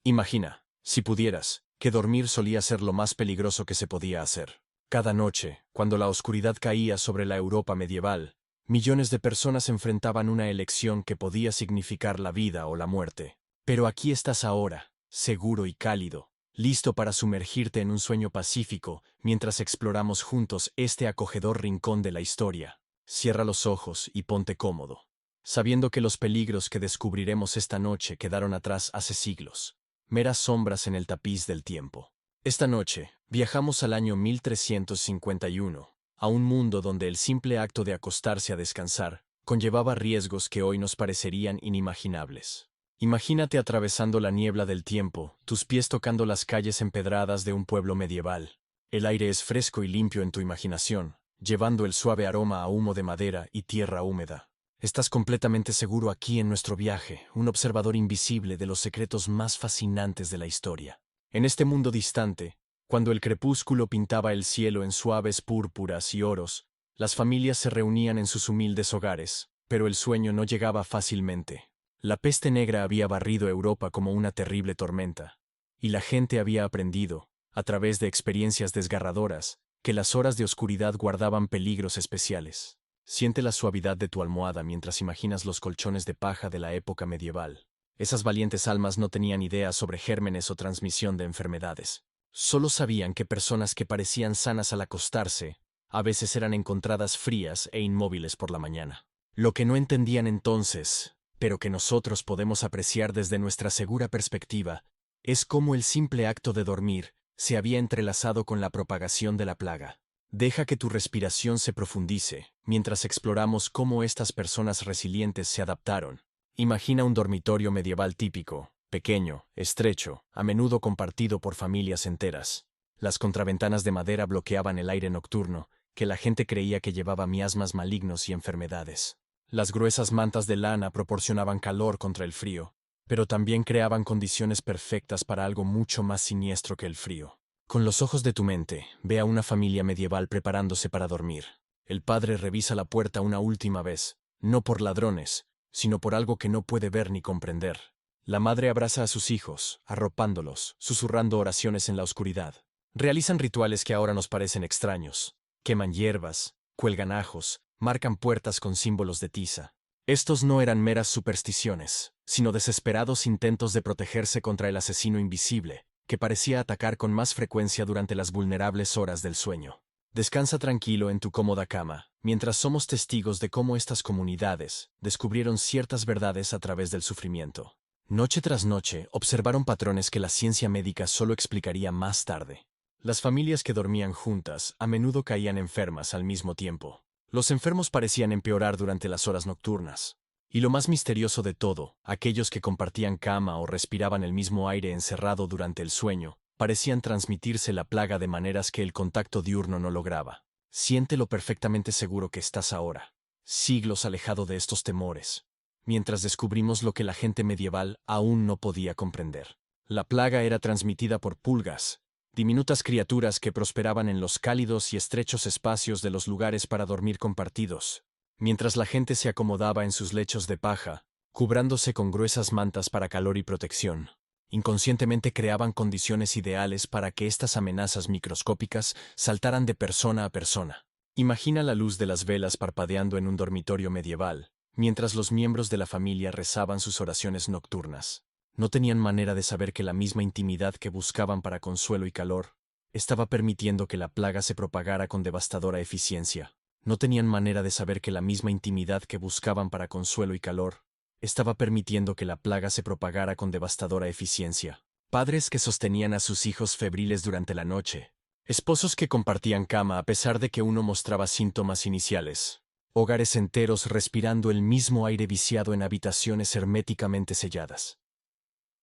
Imagina, si pudieras, que dormir solía ser lo más peligroso que se podía hacer. Cada noche, cuando la oscuridad caía sobre la Europa medieval, millones de personas enfrentaban una elección que podía significar la vida o la muerte. Pero aquí estás ahora, seguro y cálido, listo para sumergirte en un sueño pacífico mientras exploramos juntos este acogedor rincón de la historia. Cierra los ojos y ponte cómodo, sabiendo que los peligros que descubriremos esta noche quedaron atrás hace siglos, meras sombras en el tapiz del tiempo. Esta noche, viajamos al año 1351, a un mundo donde el simple acto de acostarse a descansar conllevaba riesgos que hoy nos parecerían inimaginables. Imagínate atravesando la niebla del tiempo, tus pies tocando las calles empedradas de un pueblo medieval. El aire es fresco y limpio en tu imaginación, llevando el suave aroma a humo de madera y tierra húmeda. Estás completamente seguro aquí en nuestro viaje, un observador invisible de los secretos más fascinantes de la historia. En este mundo distante, cuando el crepúsculo pintaba el cielo en suaves púrpuras y oros, las familias se reunían en sus humildes hogares, pero el sueño no llegaba fácilmente. La peste negra había barrido Europa como una terrible tormenta, y la gente había aprendido, a través de experiencias desgarradoras, que las horas de oscuridad guardaban peligros especiales. Siente la suavidad de tu almohada mientras imaginas los colchones de paja de la época medieval. Esas valientes almas no tenían idea sobre gérmenes o transmisión de enfermedades. Solo sabían que personas que parecían sanas al acostarse, a veces eran encontradas frías e inmóviles por la mañana. Lo que no entendían entonces, pero que nosotros podemos apreciar desde nuestra segura perspectiva, es cómo el simple acto de dormir se había entrelazado con la propagación de la plaga. Deja que tu respiración se profundice, mientras exploramos cómo estas personas resilientes se adaptaron. Imagina un dormitorio medieval típico, pequeño, estrecho, a menudo compartido por familias enteras. Las contraventanas de madera bloqueaban el aire nocturno, que la gente creía que llevaba miasmas malignos y enfermedades. Las gruesas mantas de lana proporcionaban calor contra el frío, pero también creaban condiciones perfectas para algo mucho más siniestro que el frío. Con los ojos de tu mente, ve a una familia medieval preparándose para dormir. El padre revisa la puerta una última vez, no por ladrones, sino por algo que no puede ver ni comprender. La madre abraza a sus hijos, arropándolos, susurrando oraciones en la oscuridad. Realizan rituales que ahora nos parecen extraños. Queman hierbas, cuelgan ajos, marcan puertas con símbolos de tiza. Estos no eran meras supersticiones, sino desesperados intentos de protegerse contra el asesino invisible, que parecía atacar con más frecuencia durante las vulnerables horas del sueño. Descansa tranquilo en tu cómoda cama, mientras somos testigos de cómo estas comunidades descubrieron ciertas verdades a través del sufrimiento. Noche tras noche, observaron patrones que la ciencia médica solo explicaría más tarde. Las familias que dormían juntas a menudo caían enfermas al mismo tiempo. Los enfermos parecían empeorar durante las horas nocturnas. Y lo más misterioso de todo, aquellos que compartían cama o respiraban el mismo aire encerrado durante el sueño, parecían transmitirse la plaga de maneras que el contacto diurno no lograba. Siéntelo perfectamente seguro que estás ahora, siglos alejado de estos temores, mientras descubrimos lo que la gente medieval aún no podía comprender. La plaga era transmitida por pulgas, diminutas criaturas que prosperaban en los cálidos y estrechos espacios de los lugares para dormir compartidos. Mientras la gente se acomodaba en sus lechos de paja, cubrándose con gruesas mantas para calor y protección, inconscientemente creaban condiciones ideales para que estas amenazas microscópicas saltaran de persona a persona. Imagina la luz de las velas parpadeando en un dormitorio medieval, mientras los miembros de la familia rezaban sus oraciones nocturnas. No tenían manera de saber que la misma intimidad que buscaban para consuelo y calor estaba permitiendo que la plaga se propagara con devastadora eficiencia. No tenían manera de saber que la misma intimidad que buscaban para consuelo y calor estaba permitiendo que la plaga se propagara con devastadora eficiencia. Padres que sostenían a sus hijos febriles durante la noche. Esposos que compartían cama a pesar de que uno mostraba síntomas iniciales. Hogares enteros respirando el mismo aire viciado en habitaciones herméticamente selladas.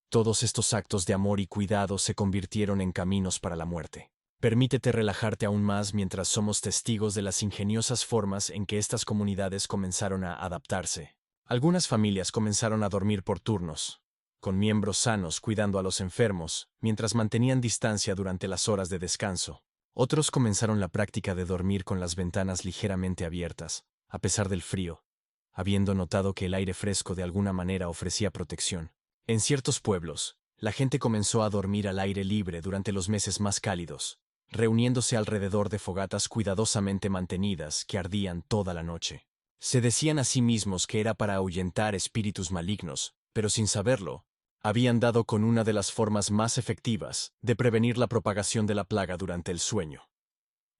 Todos estos actos de amor y cuidado se convirtieron en caminos para la muerte. Permítete relajarte aún más mientras somos testigos de las ingeniosas formas en que estas comunidades comenzaron a adaptarse. Algunas familias comenzaron a dormir por turnos, con miembros sanos cuidando a los enfermos, mientras mantenían distancia durante las horas de descanso. Otros comenzaron la práctica de dormir con las ventanas ligeramente abiertas, a pesar del frío, habiendo notado que el aire fresco de alguna manera ofrecía protección. En ciertos pueblos, La gente comenzó a dormir al aire libre durante los meses más cálidos, reuniéndose alrededor de fogatas cuidadosamente mantenidas que ardían toda la noche. Se decían a sí mismos que era para ahuyentar espíritus malignos, pero sin saberlo, habían dado con una de las formas más efectivas de prevenir la propagación de la plaga durante el sueño.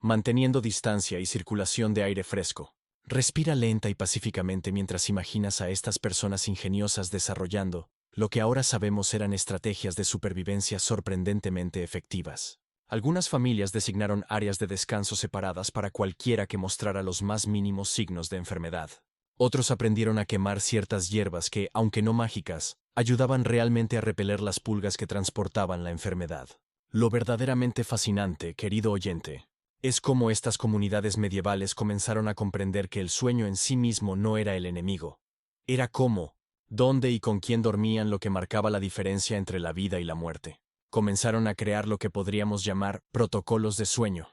Manteniendo distancia y circulación de aire fresco. Respira lenta y pacíficamente mientras imaginas a estas personas ingeniosas desarrollando lo que ahora sabemos eran estrategias de supervivencia sorprendentemente efectivas. Algunas familias designaron áreas de descanso separadas para cualquiera que mostrara los más mínimos signos de enfermedad. Otros aprendieron a quemar ciertas hierbas que, aunque no mágicas, ayudaban realmente a repeler las pulgas que transportaban la enfermedad. Lo verdaderamente fascinante, querido oyente, es cómo estas comunidades medievales comenzaron a comprender que el sueño en sí mismo no era el enemigo. Era cómo, dónde y con quién dormían lo que marcaba la diferencia entre la vida y la muerte. Comenzaron a crear lo que podríamos llamar protocolos de sueño.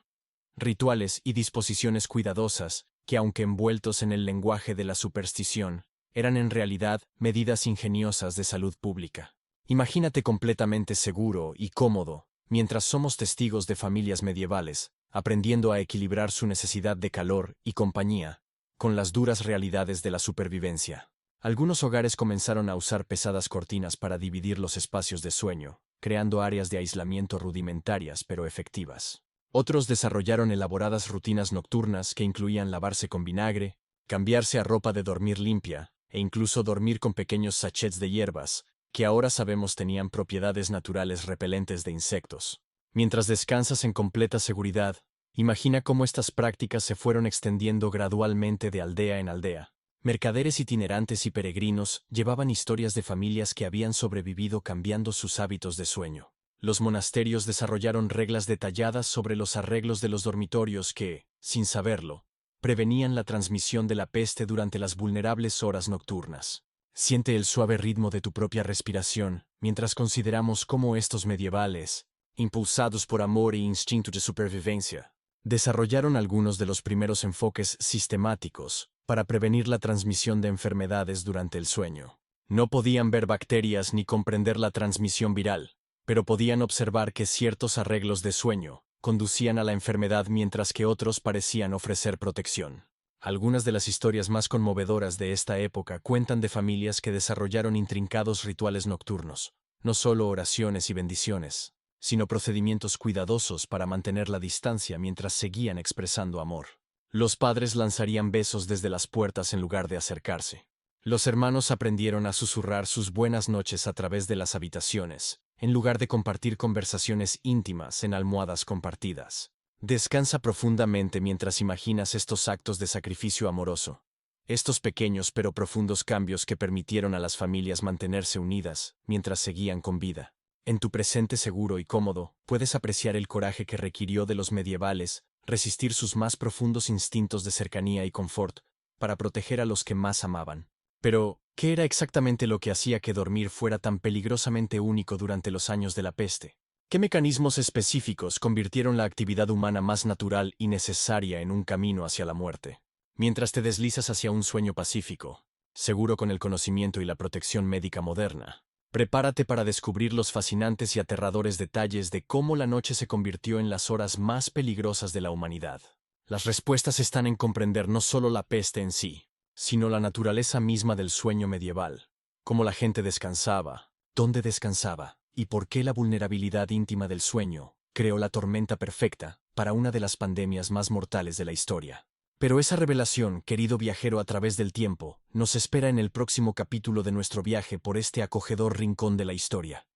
Rituales y disposiciones cuidadosas que, aunque envueltos en el lenguaje de la superstición, eran en realidad medidas ingeniosas de salud pública. Imagínate completamente seguro y cómodo, mientras somos testigos de familias medievales, aprendiendo a equilibrar su necesidad de calor y compañía con las duras realidades de la supervivencia. Algunos hogares comenzaron a usar pesadas cortinas para dividir los espacios de sueño, creando áreas de aislamiento rudimentarias pero efectivas. Otros desarrollaron elaboradas rutinas nocturnas que incluían lavarse con vinagre, cambiarse a ropa de dormir limpia, e incluso dormir con pequeños sachets de hierbas, que ahora sabemos tenían propiedades naturales repelentes de insectos. Mientras descansas en completa seguridad, imagina cómo estas prácticas se fueron extendiendo gradualmente de aldea en aldea. Mercaderes itinerantes y peregrinos llevaban historias de familias que habían sobrevivido cambiando sus hábitos de sueño. Los monasterios desarrollaron reglas detalladas sobre los arreglos de los dormitorios que, sin saberlo, prevenían la transmisión de la peste durante las vulnerables horas nocturnas. Siente el suave ritmo de tu propia respiración mientras consideramos cómo estos medievales, impulsados por amor e instinto de supervivencia, desarrollaron algunos de los primeros enfoques sistemáticos para prevenir la transmisión de enfermedades durante el sueño. No podían ver bacterias ni comprender la transmisión viral, pero podían observar que ciertos arreglos de sueño conducían a la enfermedad mientras que otros parecían ofrecer protección. Algunas de las historias más conmovedoras de esta época cuentan de familias que desarrollaron intrincados rituales nocturnos, no solo oraciones y bendiciones, sino procedimientos cuidadosos para mantener la distancia mientras seguían expresando amor. Los padres lanzarían besos desde las puertas en lugar de acercarse. Los hermanos aprendieron a susurrar sus buenas noches a través de las habitaciones, en lugar de compartir conversaciones íntimas en almohadas compartidas. Descansa profundamente mientras imaginas estos actos de sacrificio amoroso. Estos pequeños pero profundos cambios que permitieron a las familias mantenerse unidas mientras seguían con vida. En tu presente seguro y cómodo, puedes apreciar el coraje que requirió de los medievales resistir sus más profundos instintos de cercanía y confort para proteger a los que más amaban. Pero, ¿qué era exactamente lo que hacía que dormir fuera tan peligrosamente único durante los años de la peste? ¿Qué mecanismos específicos convirtieron la actividad humana más natural y necesaria en un camino hacia la muerte? Mientras te deslizas hacia un sueño pacífico, seguro con el conocimiento y la protección médica moderna, prepárate para descubrir los fascinantes y aterradores detalles de cómo la noche se convirtió en las horas más peligrosas de la humanidad. Las respuestas están en comprender no solo la peste en sí, sino la naturaleza misma del sueño medieval, cómo la gente descansaba, dónde descansaba, y por qué la vulnerabilidad íntima del sueño creó la tormenta perfecta para una de las pandemias más mortales de la historia. Pero esa revelación, querido viajero a través del tiempo, nos espera en el próximo capítulo de nuestro viaje por este acogedor rincón de la historia.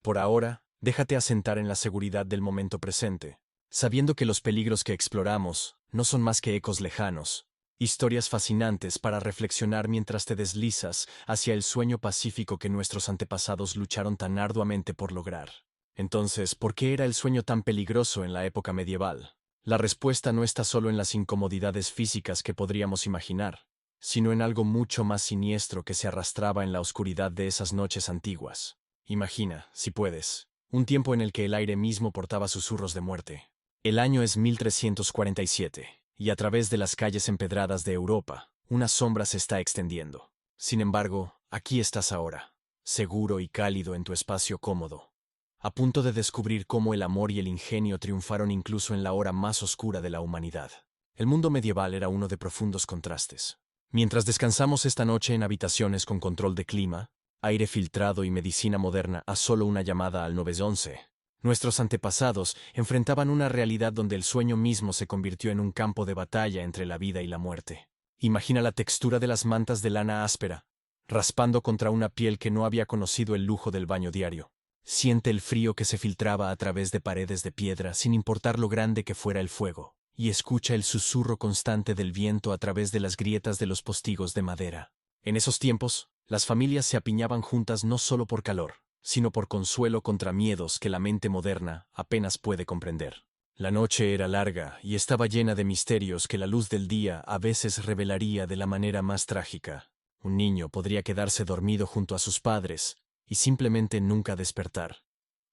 Por ahora, déjate asentar en la seguridad del momento presente, sabiendo que los peligros que exploramos no son más que ecos lejanos, historias fascinantes para reflexionar mientras te deslizas hacia el sueño pacífico que nuestros antepasados lucharon tan arduamente por lograr. Entonces, ¿por qué era el sueño tan peligroso en la época medieval? La respuesta no está solo en las incomodidades físicas que podríamos imaginar, sino en algo mucho más siniestro que se arrastraba en la oscuridad de esas noches antiguas. Imagina, si puedes, un tiempo en el que el aire mismo portaba susurros de muerte. El año es 1347, y a través de las calles empedradas de Europa, una sombra se está extendiendo. Sin embargo, aquí estás ahora, seguro y cálido en tu espacio cómodo, a punto de descubrir cómo el amor y el ingenio triunfaron incluso en la hora más oscura de la humanidad. El mundo medieval era uno de profundos contrastes. Mientras descansamos esta noche en habitaciones con control de clima, aire filtrado y medicina moderna a solo una llamada al 911, nuestros antepasados enfrentaban una realidad donde el sueño mismo se convirtió en un campo de batalla entre la vida y la muerte. Imagina la textura de las mantas de lana áspera, raspando contra una piel que no había conocido el lujo del baño diario. Siente el frío que se filtraba a través de paredes de piedra sin importar lo grande que fuera el fuego, y escucha el susurro constante del viento a través de las grietas de los postigos de madera. En esos tiempos, las familias se apiñaban juntas no solo por calor, sino por consuelo contra miedos que la mente moderna apenas puede comprender. La noche era larga y estaba llena de misterios que la luz del día a veces revelaría de la manera más trágica. Un niño podría quedarse dormido junto a sus padres y simplemente nunca despertar,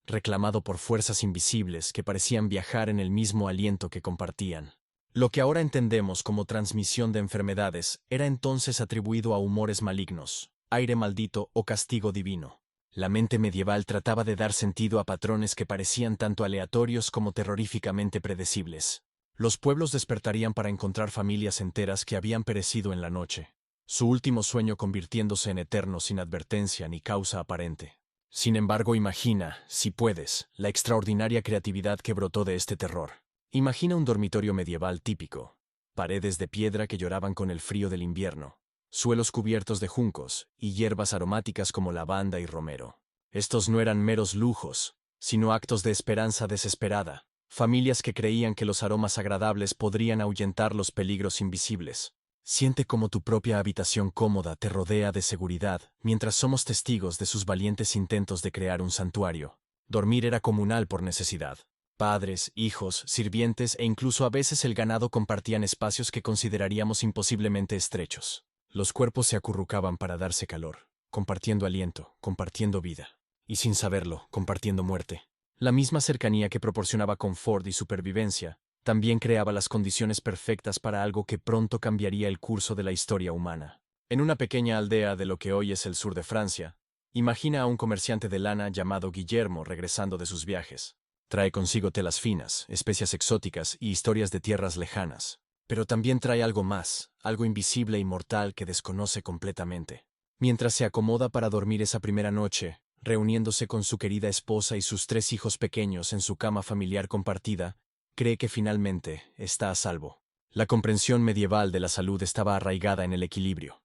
reclamado por fuerzas invisibles que parecían viajar en el mismo aliento que compartían. Lo que ahora entendemos como transmisión de enfermedades era entonces atribuido a humores malignos, aire maldito o castigo divino. La mente medieval trataba de dar sentido a patrones que parecían tanto aleatorios como terroríficamente predecibles. Los pueblos despertarían para encontrar familias enteras que habían perecido en la noche, su último sueño convirtiéndose en eterno sin advertencia ni causa aparente. Sin embargo, imagina, si puedes, la extraordinaria creatividad que brotó de este terror. Imagina un dormitorio medieval típico, paredes de piedra que lloraban con el frío del invierno, suelos cubiertos de juncos y hierbas aromáticas como lavanda y romero. Estos no eran meros lujos, sino actos de esperanza desesperada, familias que creían que los aromas agradables podrían ahuyentar los peligros invisibles. Siente cómo tu propia habitación cómoda te rodea de seguridad, mientras somos testigos de sus valientes intentos de crear un santuario. Dormir era comunal por necesidad. Padres, hijos, sirvientes e incluso a veces el ganado compartían espacios que consideraríamos imposiblemente estrechos. Los cuerpos se acurrucaban para darse calor, compartiendo aliento, compartiendo vida. Y sin saberlo, compartiendo muerte. La misma cercanía que proporcionaba confort y supervivencia también creaba las condiciones perfectas para algo que pronto cambiaría el curso de la historia humana. En una pequeña aldea de lo que hoy es el sur de Francia, imagina a un comerciante de lana llamado Guillermo regresando de sus viajes. Trae consigo telas finas, especias exóticas y historias de tierras lejanas. Pero también trae algo más, algo invisible y mortal que desconoce completamente. Mientras se acomoda para dormir esa primera noche, reuniéndose con su querida esposa y sus 3 hijos pequeños en su cama familiar compartida, cree que finalmente está a salvo. La comprensión medieval de la salud estaba arraigada en el equilibrio.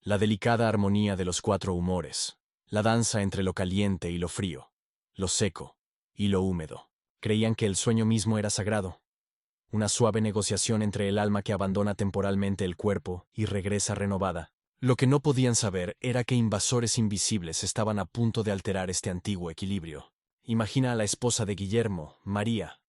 La delicada armonía de los 4 humores, la danza entre lo caliente y lo frío, lo seco y lo húmedo. Creían que el sueño mismo era sagrado. Una suave negociación entre el alma que abandona temporalmente el cuerpo y regresa renovada. Lo que no podían saber era que invasores invisibles estaban a punto de alterar este antiguo equilibrio. Imagina a la esposa de Guillermo, María,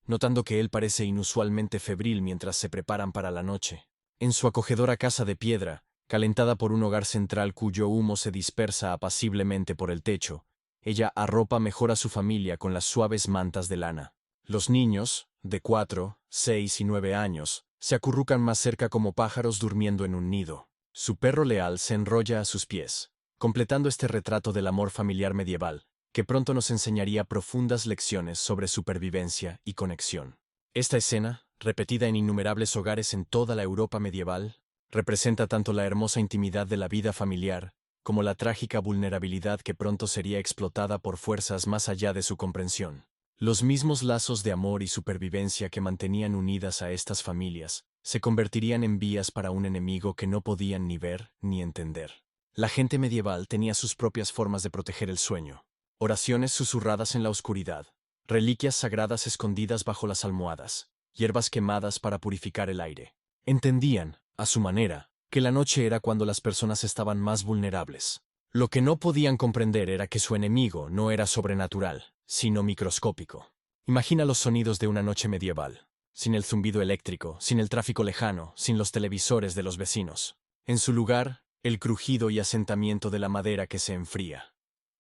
notando que él parece inusualmente febril mientras se preparan para la noche. En su acogedora casa de piedra, calentada por un hogar central cuyo humo se dispersa apaciblemente por el techo, ella arropa mejor a su familia con las suaves mantas de lana. Los niños, de 4, 6 y 9 años, se acurrucan más cerca como pájaros durmiendo en un nido. Su perro leal se enrolla a sus pies, completando este retrato del amor familiar medieval, que pronto nos enseñaría profundas lecciones sobre supervivencia y conexión. Esta escena, repetida en innumerables hogares en toda la Europa medieval, representa tanto la hermosa intimidad de la vida familiar, como la trágica vulnerabilidad que pronto sería explotada por fuerzas más allá de su comprensión. Los mismos lazos de amor y supervivencia que mantenían unidas a estas familias se convertirían en vías para un enemigo que no podían ni ver ni entender. La gente medieval tenía sus propias formas de proteger el sueño. Oraciones susurradas en la oscuridad, reliquias sagradas escondidas bajo las almohadas, hierbas quemadas para purificar el aire. Entendían, a su manera, que la noche era cuando las personas estaban más vulnerables. Lo que no podían comprender era que su enemigo no era sobrenatural, sino microscópico. Imagina los sonidos de una noche medieval, sin el zumbido eléctrico, sin el tráfico lejano, sin los televisores de los vecinos. En su lugar, el crujido y asentamiento de la madera que se enfría.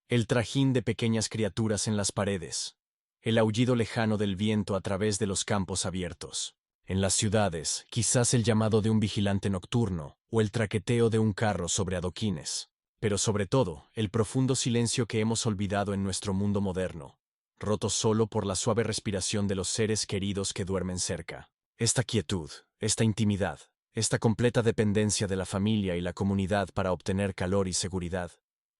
El trajín de pequeñas criaturas en las paredes. El aullido lejano del viento a través de los campos abiertos. En las ciudades, quizás el llamado de un vigilante nocturno o el traqueteo de un carro sobre adoquines. pero sobre todo, el profundo silencio que hemos olvidado en nuestro mundo moderno, roto solo por la suave respiración de los seres queridos que duermen cerca. Esta quietud, esta intimidad, esta completa dependencia de la familia y la comunidad para obtener calor y seguridad,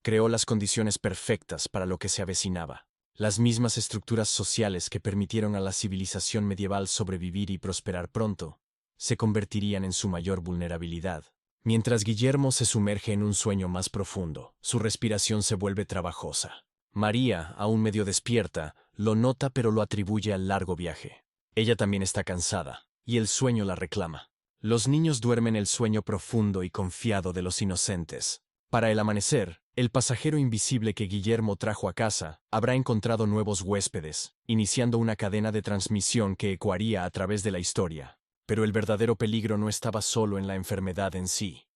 creó las condiciones perfectas para lo que se avecinaba. Las mismas estructuras sociales que permitieron a la civilización medieval sobrevivir y prosperar pronto, se convertirían en su mayor vulnerabilidad. Mientras Guillermo se sumerge en un sueño más profundo, su respiración se vuelve trabajosa. María, aún medio despierta, lo nota pero lo atribuye al largo viaje. Ella también está cansada, y el sueño la reclama. Los niños duermen el sueño profundo y confiado de los inocentes. Para el amanecer, el pasajero invisible que Guillermo trajo a casa habrá encontrado nuevos huéspedes, iniciando una cadena de transmisión que ecoaría a través de la historia. Pero el verdadero peligro no estaba solo en la enfermedad en sí.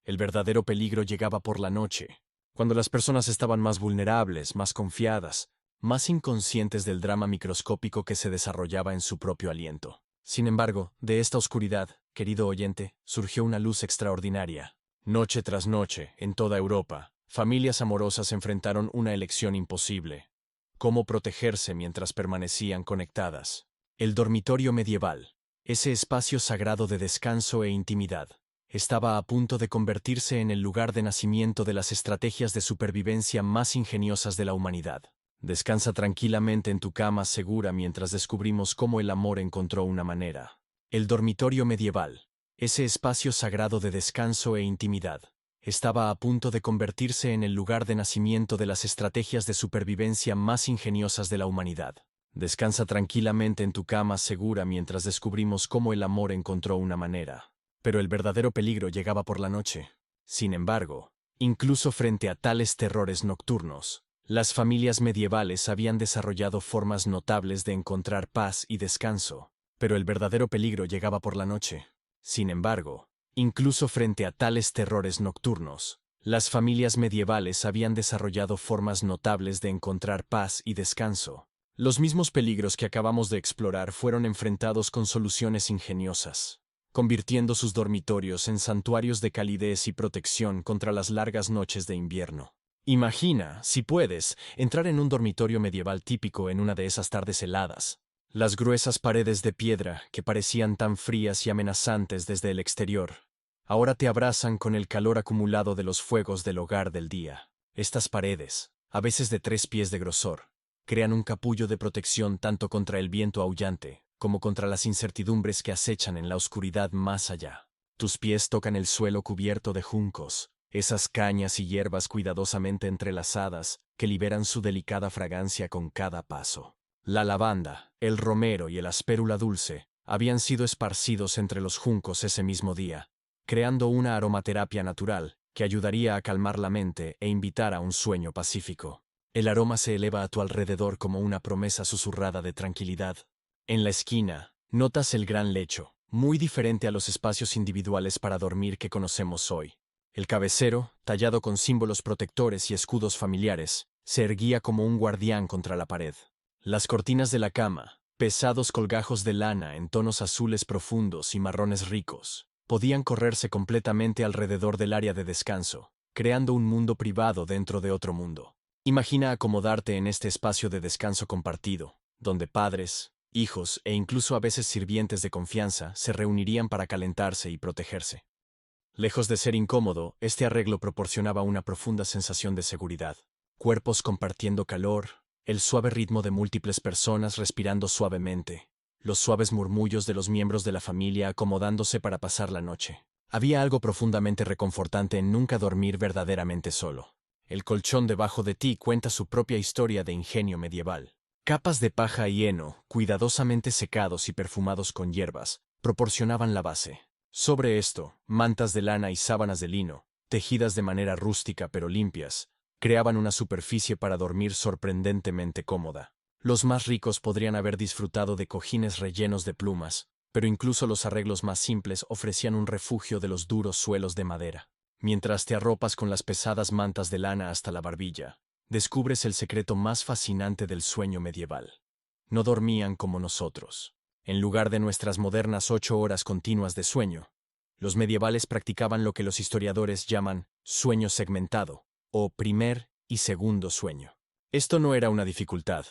El verdadero peligro llegaba por la noche, cuando las personas estaban más vulnerables, más confiadas, más inconscientes del drama microscópico que se desarrollaba en su propio aliento. Sin embargo, de esta oscuridad, querido oyente, surgió una luz extraordinaria. Noche tras noche, en toda Europa, familias amorosas enfrentaron una elección imposible: cómo protegerse mientras permanecían conectadas. El dormitorio medieval, ese espacio sagrado de descanso e intimidad, estaba a punto de convertirse en el lugar de nacimiento de las estrategias de supervivencia más ingeniosas de la humanidad. Descansa tranquilamente en tu cama segura mientras descubrimos cómo el amor encontró una manera. El dormitorio medieval, ese espacio sagrado de descanso e intimidad, estaba a punto de convertirse en el lugar de nacimiento de las estrategias de supervivencia más ingeniosas de la humanidad. Descansa tranquilamente en tu cama segura mientras descubrimos cómo el amor encontró una manera. Pero el verdadero peligro llegaba por la noche. Sin embargo, incluso frente a tales terrores nocturnos, las familias medievales habían desarrollado formas notables de encontrar paz y descanso. Pero el verdadero peligro llegaba por la noche. Sin embargo, incluso frente a tales terrores nocturnos, las familias medievales habían desarrollado formas notables de encontrar paz y descanso. Los mismos peligros que acabamos de explorar fueron enfrentados con soluciones ingeniosas, convirtiendo sus dormitorios en santuarios de calidez y protección contra las largas noches de invierno. Imagina, si puedes, entrar en un dormitorio medieval típico en una de esas tardes heladas. Las gruesas paredes de piedra, que parecían tan frías y amenazantes desde el exterior, ahora te abrazan con el calor acumulado de los fuegos del hogar del día. Estas paredes, a veces de 3 pies de grosor, crean un capullo de protección tanto contra el viento aullante como contra las incertidumbres que acechan en la oscuridad más allá. Tus pies tocan el suelo cubierto de juncos, esas cañas y hierbas cuidadosamente entrelazadas que liberan su delicada fragancia con cada paso. La lavanda, el romero y el aspérula dulce habían sido esparcidos entre los juncos ese mismo día, creando una aromaterapia natural que ayudaría a calmar la mente e invitar a un sueño pacífico. El aroma se eleva a tu alrededor como una promesa susurrada de tranquilidad. En la esquina, notas el gran lecho, muy diferente a los espacios individuales para dormir que conocemos hoy. El cabecero, tallado con símbolos protectores y escudos familiares, se erguía como un guardián contra la pared. Las cortinas de la cama, pesados colgajos de lana en tonos azules profundos y marrones ricos, podían correrse completamente alrededor del área de descanso, creando un mundo privado dentro de otro mundo. Imagina acomodarte en este espacio de descanso compartido, donde padres, hijos e incluso a veces sirvientes de confianza se reunirían para calentarse y protegerse. Lejos de ser incómodo, este arreglo proporcionaba una profunda sensación de seguridad. Cuerpos compartiendo calor, el suave ritmo de múltiples personas respirando suavemente, los suaves murmullos de los miembros de la familia acomodándose para pasar la noche. Había algo profundamente reconfortante en nunca dormir verdaderamente solo. El colchón debajo de ti cuenta su propia historia de ingenio medieval. Capas de paja y heno, cuidadosamente secados y perfumados con hierbas, proporcionaban la base. Sobre esto, mantas de lana y sábanas de lino, tejidas de manera rústica pero limpias, creaban una superficie para dormir sorprendentemente cómoda. Los más ricos podrían haber disfrutado de cojines rellenos de plumas, pero incluso los arreglos más simples ofrecían un refugio de los duros suelos de madera. Mientras te arropas con las pesadas mantas de lana hasta la barbilla, descubres el secreto más fascinante del sueño medieval. No dormían como nosotros. En lugar de nuestras modernas 8 horas continuas de sueño, los medievales practicaban lo que los historiadores llaman sueño segmentado, o primer y segundo sueño. Esto no era una dificultad,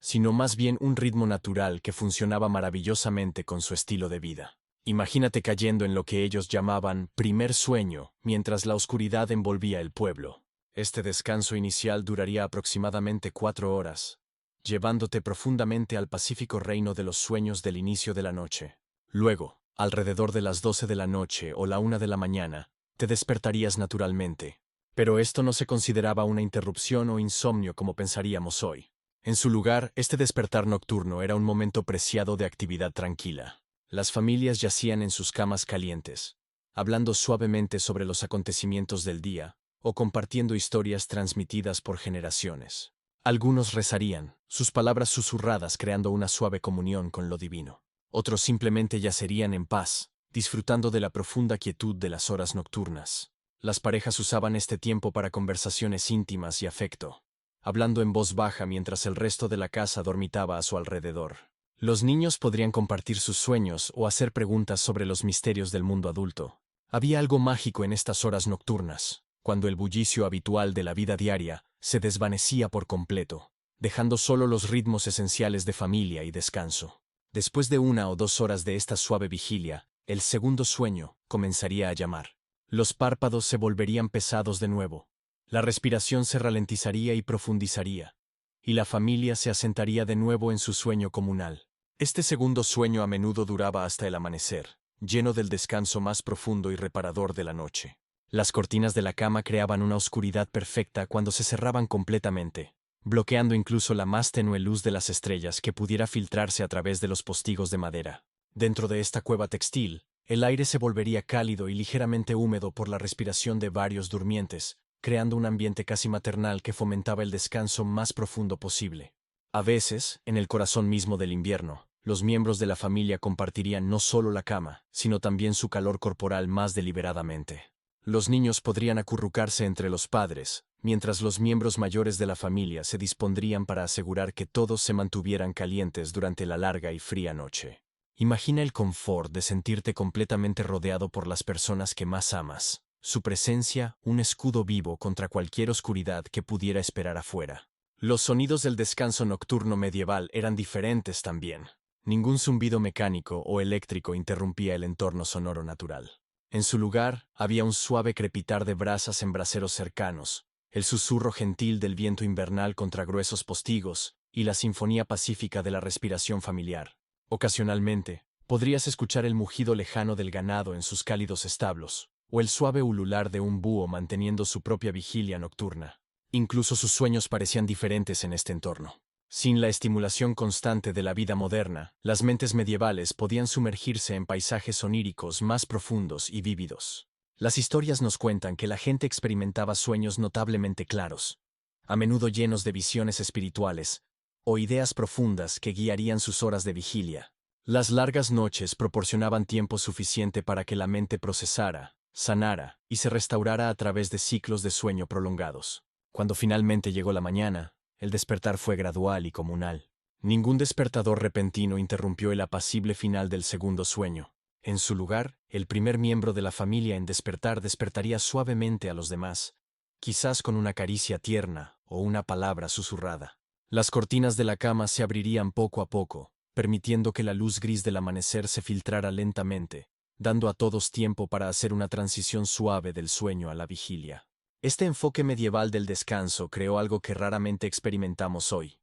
sino más bien un ritmo natural que funcionaba maravillosamente con su estilo de vida. Imagínate cayendo en lo que ellos llamaban primer sueño mientras la oscuridad envolvía el pueblo. Este descanso inicial duraría aproximadamente 4 horas, llevándote profundamente al pacífico reino de los sueños del inicio de la noche. Luego, alrededor de las 12 de la noche o la 1 de la mañana, te despertarías naturalmente. Pero esto no se consideraba una interrupción o insomnio como pensaríamos hoy. En su lugar, este despertar nocturno era un momento preciado de actividad tranquila. Las familias yacían en sus camas calientes, hablando suavemente sobre los acontecimientos del día o compartiendo historias transmitidas por generaciones. Algunos rezarían, sus palabras susurradas creando una suave comunión con lo divino. Otros simplemente yacerían en paz, disfrutando de la profunda quietud de las horas nocturnas. Las parejas usaban este tiempo para conversaciones íntimas y afecto, hablando en voz baja mientras el resto de la casa dormitaba a su alrededor. Los niños podrían compartir sus sueños o hacer preguntas sobre los misterios del mundo adulto. Había algo mágico en estas horas nocturnas, cuando el bullicio habitual de la vida diaria se desvanecía por completo, dejando solo los ritmos esenciales de familia y descanso. Después de 1 o 2 horas de esta suave vigilia, el segundo sueño comenzaría a llamar. Los párpados se volverían pesados de nuevo. La respiración se ralentizaría y profundizaría, y la familia se asentaría de nuevo en su sueño comunal. Este segundo sueño a menudo duraba hasta el amanecer, lleno del descanso más profundo y reparador de la noche. Las cortinas de la cama creaban una oscuridad perfecta cuando se cerraban completamente, bloqueando incluso la más tenue luz de las estrellas que pudiera filtrarse a través de los postigos de madera. Dentro de esta cueva textil, el aire se volvería cálido y ligeramente húmedo por la respiración de varios durmientes, creando un ambiente casi maternal que fomentaba el descanso más profundo posible. A veces, en el corazón mismo del invierno, los miembros de la familia compartirían no solo la cama, sino también su calor corporal más deliberadamente. Los niños podrían acurrucarse entre los padres, mientras los miembros mayores de la familia se dispondrían para asegurar que todos se mantuvieran calientes durante la larga y fría noche. Imagina el confort de sentirte completamente rodeado por las personas que más amas. Su presencia, un escudo vivo contra cualquier oscuridad que pudiera esperar afuera. Los sonidos del descanso nocturno medieval eran diferentes también. Ningún zumbido mecánico o eléctrico interrumpía el entorno sonoro natural. En su lugar, había un suave crepitar de brasas en braseros cercanos, el susurro gentil del viento invernal contra gruesos postigos y la sinfonía pacífica de la respiración familiar. Ocasionalmente, podrías escuchar el mugido lejano del ganado en sus cálidos establos, o el suave ulular de un búho manteniendo su propia vigilia nocturna. Incluso sus sueños parecían diferentes en este entorno. Sin la estimulación constante de la vida moderna, las mentes medievales podían sumergirse en paisajes oníricos más profundos y vívidos. Las historias nos cuentan que la gente experimentaba sueños notablemente claros, a menudo llenos de visiones espirituales o ideas profundas que guiarían sus horas de vigilia. Las largas noches proporcionaban tiempo suficiente para que la mente procesara, sanara y se restaurara a través de ciclos de sueño prolongados. Cuando finalmente llegó la mañana, el despertar fue gradual y comunal. Ningún despertador repentino interrumpió el apacible final del segundo sueño. En su lugar, el primer miembro de la familia en despertar despertaría suavemente a los demás, quizás con una caricia tierna o una palabra susurrada. Las cortinas de la cama se abrirían poco a poco, permitiendo que la luz gris del amanecer se filtrara lentamente, dando a todos tiempo para hacer una transición suave del sueño a la vigilia. Este enfoque medieval del descanso creó algo que raramente experimentamos hoy.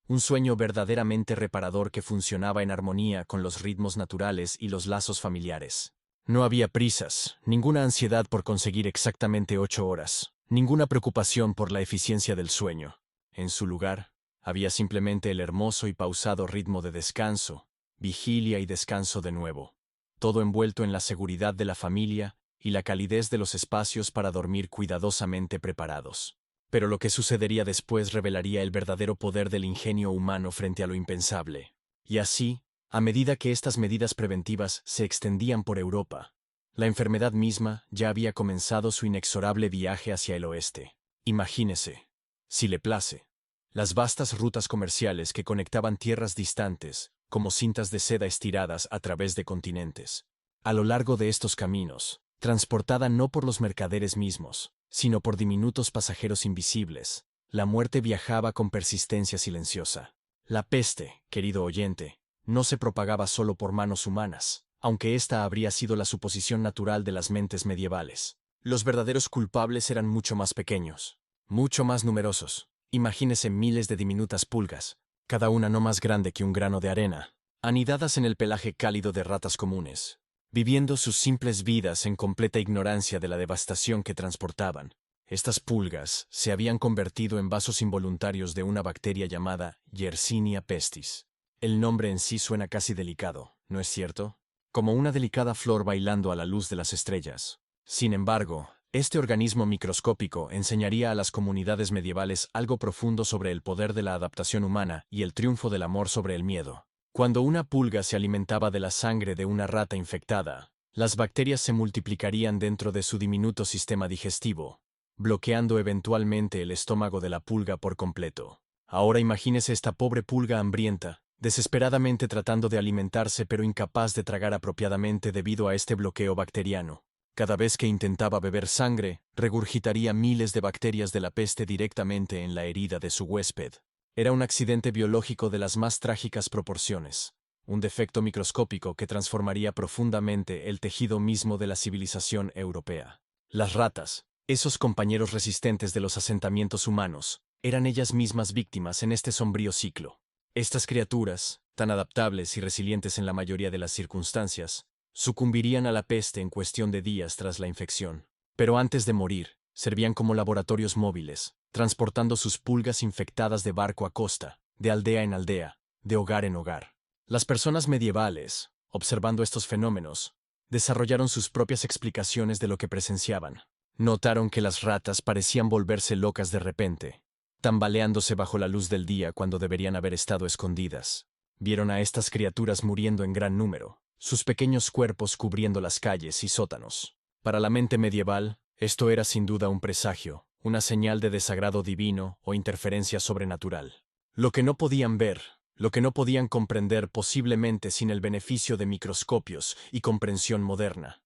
Un sueño verdaderamente reparador que funcionaba en armonía con los ritmos naturales y los lazos familiares. No había prisas, ninguna ansiedad por conseguir exactamente 8 horas, ninguna preocupación por la eficiencia del sueño. En su lugar, había simplemente el hermoso y pausado ritmo de descanso, vigilia y descanso de nuevo, todo envuelto en la seguridad de la familia y la calidez de los espacios para dormir cuidadosamente preparados. Pero lo que sucedería después revelaría el verdadero poder del ingenio humano frente a lo impensable. Y así, a medida que estas medidas preventivas se extendían por Europa, la enfermedad misma ya había comenzado su inexorable viaje hacia el oeste. Imagínese, si le place, las vastas rutas comerciales que conectaban tierras distantes, como cintas de seda estiradas a través de continentes. A lo largo de estos caminos, transportada no por los mercaderes mismos, sino por diminutos pasajeros invisibles. La muerte viajaba con persistencia silenciosa. La peste, querido oyente, no se propagaba solo por manos humanas, aunque esta habría sido la suposición natural de las mentes medievales. Los verdaderos culpables eran mucho más pequeños, mucho más numerosos. Imagínese miles de diminutas pulgas, cada una no más grande que un grano de arena, anidadas en el pelaje cálido de ratas comunes, viviendo sus simples vidas en completa ignorancia de la devastación que transportaban. Estas pulgas se habían convertido en vasos involuntarios de una bacteria llamada Yersinia pestis. El nombre en sí suena casi delicado, ¿no es cierto? Como una delicada flor bailando a la luz de las estrellas. Sin embargo, este organismo microscópico enseñaría a las comunidades medievales algo profundo sobre el poder de la adaptación humana y el triunfo del amor sobre el miedo. Cuando una pulga se alimentaba de la sangre de una rata infectada, las bacterias se multiplicarían dentro de su diminuto sistema digestivo, bloqueando eventualmente el estómago de la pulga por completo. Ahora imagínese esta pobre pulga hambrienta, desesperadamente tratando de alimentarse pero incapaz de tragar apropiadamente debido a este bloqueo bacteriano. Cada vez que intentaba beber sangre, regurgitaría miles de bacterias de la peste directamente en la herida de su huésped. Era un accidente biológico de las más trágicas proporciones, un defecto microscópico que transformaría profundamente el tejido mismo de la civilización europea. Las ratas, esos compañeros resistentes de los asentamientos humanos, eran ellas mismas víctimas en este sombrío ciclo. Estas criaturas, tan adaptables y resilientes en la mayoría de las circunstancias, sucumbirían a la peste en cuestión de días tras la infección. Pero antes de morir, servían como laboratorios móviles, transportando sus pulgas infectadas de barco a costa, de aldea en aldea, de hogar en hogar. Las personas medievales, observando estos fenómenos, desarrollaron sus propias explicaciones de lo que presenciaban. Notaron que las ratas parecían volverse locas de repente, tambaleándose bajo la luz del día cuando deberían haber estado escondidas. Vieron a estas criaturas muriendo en gran número, sus pequeños cuerpos cubriendo las calles y sótanos. Para la mente medieval, esto era sin duda un presagio, una señal de desagrado divino o interferencia sobrenatural. Lo que no podían ver, lo que no podían comprender posiblemente sin el beneficio de microscopios y comprensión moderna.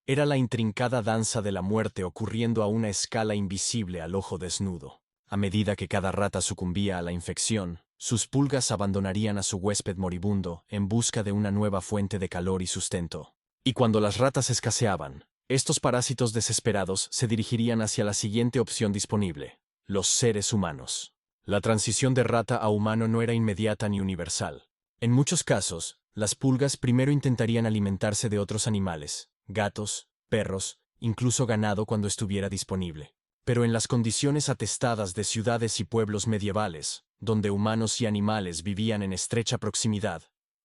Era la intrincada danza de la muerte ocurriendo a una escala invisible al ojo desnudo. A medida que cada rata sucumbía a la infección, sus pulgas abandonarían a su huésped moribundo en busca de una nueva fuente de calor y sustento. Y cuando las ratas escaseaban, estos parásitos desesperados se dirigirían hacia la siguiente opción disponible: los seres humanos. La transición de rata a humano no era inmediata ni universal. En muchos casos, las pulgas primero intentarían alimentarse de otros animales, gatos, perros, incluso ganado cuando estuviera disponible. Pero en las condiciones atestadas de ciudades y pueblos medievales, donde humanos y animales vivían en estrecha proximidad,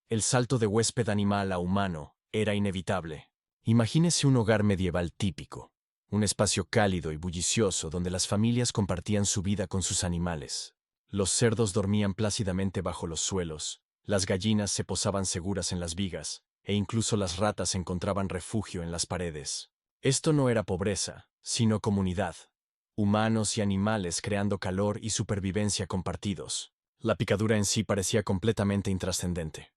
el salto de huésped animal a humano era inevitable. Imagínese un hogar medieval típico, un espacio cálido y bullicioso donde las familias compartían su vida con sus animales. Los cerdos dormían plácidamente bajo los suelos, las gallinas se posaban seguras en las vigas, e incluso las ratas encontraban refugio en las paredes. Esto no era pobreza, sino comunidad. Humanos y animales creando calor y supervivencia compartidos. La picadura en sí parecía completamente intrascendente.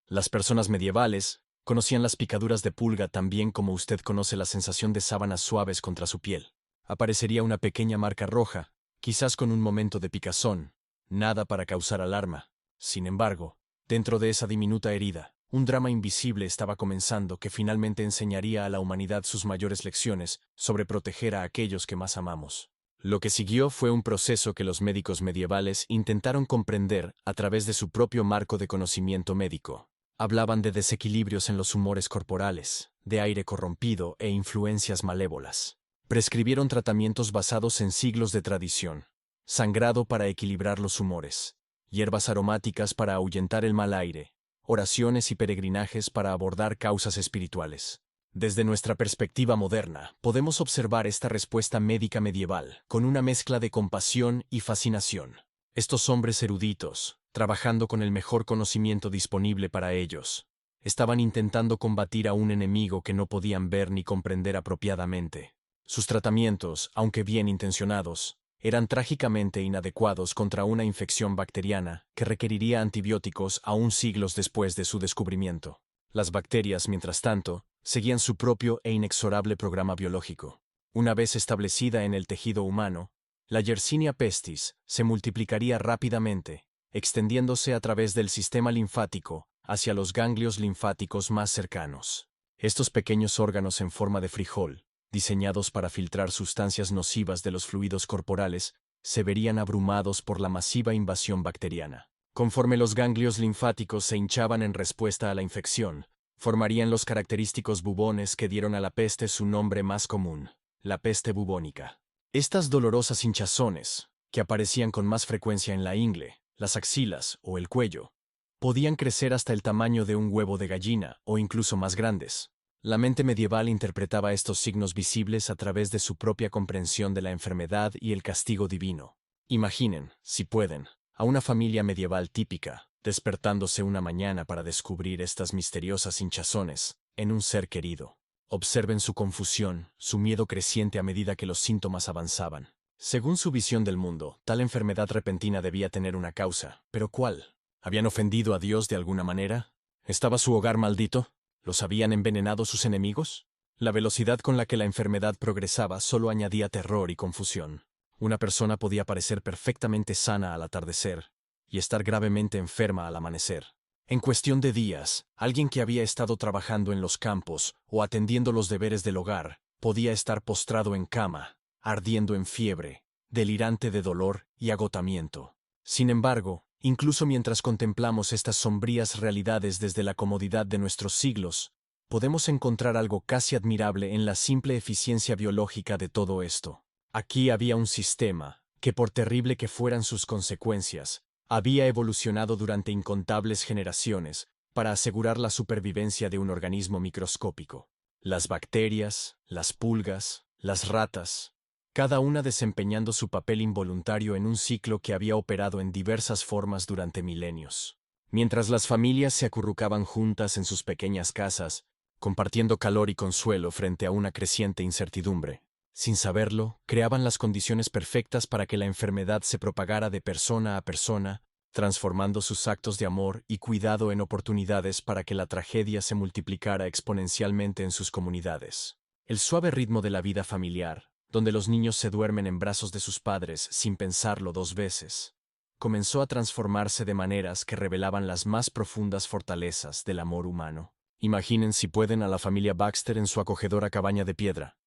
Las personas medievales conocían las picaduras de pulga tan bien como usted conoce la sensación de sábanas suaves contra su piel. Aparecería una pequeña marca roja, quizás con un momento de picazón, nada para causar alarma. Sin embargo, dentro de esa diminuta herida, un drama invisible estaba comenzando que finalmente enseñaría a la humanidad sus mayores lecciones sobre proteger a aquellos que más amamos. Lo que siguió fue un proceso que los médicos medievales intentaron comprender a través de su propio marco de conocimiento médico. Hablaban de desequilibrios en los humores corporales, de aire corrompido e influencias malévolas. Prescribieron tratamientos basados en siglos de tradición: sangrado para equilibrar los humores, hierbas aromáticas para ahuyentar el mal aire, oraciones y peregrinajes para abordar causas espirituales. Desde nuestra perspectiva moderna, podemos observar esta respuesta médica medieval con una mezcla de compasión y fascinación. Estos hombres eruditos, trabajando con el mejor conocimiento disponible para ellos, estaban intentando combatir a un enemigo que no podían ver ni comprender apropiadamente. Sus tratamientos, aunque bien intencionados, eran trágicamente inadecuados contra una infección bacteriana que requeriría antibióticos aún siglos después de su descubrimiento. Las bacterias, mientras tanto, seguían su propio e inexorable programa biológico. Una vez establecida en el tejido humano, la Yersinia pestis se multiplicaría rápidamente, extendiéndose a través del sistema linfático hacia los ganglios linfáticos más cercanos. Estos pequeños órganos en forma de frijol, diseñados para filtrar sustancias nocivas de los fluidos corporales, se verían abrumados por la masiva invasión bacteriana. Conforme los ganglios linfáticos se hinchaban en respuesta a la infección, formarían los característicos bubones que dieron a la peste su nombre más común, la peste bubónica. Estas dolorosas hinchazones, que aparecían con más frecuencia en la ingle, las axilas o el cuello, podían crecer hasta el tamaño de un huevo de gallina o incluso más grandes. La mente medieval interpretaba estos signos visibles a través de su propia comprensión de la enfermedad y el castigo divino. Imaginen, si pueden, a una familia medieval típica, despertándose una mañana para descubrir estas misteriosas hinchazones en un ser querido. Observen su confusión, su miedo creciente a medida que los síntomas avanzaban. Según su visión del mundo, tal enfermedad repentina debía tener una causa. ¿Pero cuál? ¿Habían ofendido a Dios de alguna manera? ¿Estaba su hogar maldito? ¿Los habían envenenado sus enemigos? La velocidad con la que la enfermedad progresaba solo añadía terror y confusión. Una persona podía parecer perfectamente sana al atardecer y estar gravemente enferma al amanecer. En cuestión de días, alguien que había estado trabajando en los campos o atendiendo los deberes del hogar podía estar postrado en cama, ardiendo en fiebre, delirante de dolor y agotamiento. Sin embargo, incluso mientras contemplamos estas sombrías realidades desde la comodidad de nuestros siglos, podemos encontrar algo casi admirable en la simple eficiencia biológica de todo esto. Aquí había un sistema que, por terrible que fueran sus consecuencias, había evolucionado durante incontables generaciones para asegurar la supervivencia de un organismo microscópico. Las bacterias, las pulgas, las ratas, cada una desempeñando su papel involuntario en un ciclo que había operado en diversas formas durante milenios. Mientras las familias se acurrucaban juntas en sus pequeñas casas, compartiendo calor y consuelo frente a una creciente incertidumbre. Sin saberlo, creaban las condiciones perfectas para que la enfermedad se propagara de persona a persona, transformando sus actos de amor y cuidado en oportunidades para que la tragedia se multiplicara exponencialmente en sus comunidades. El suave ritmo de la vida familiar, donde los niños se duermen en brazos de sus padres sin pensarlo dos veces, comenzó a transformarse de maneras que revelaban las más profundas fortalezas del amor humano. Imaginen si pueden a la familia Baxter en su acogedora cabaña de piedra.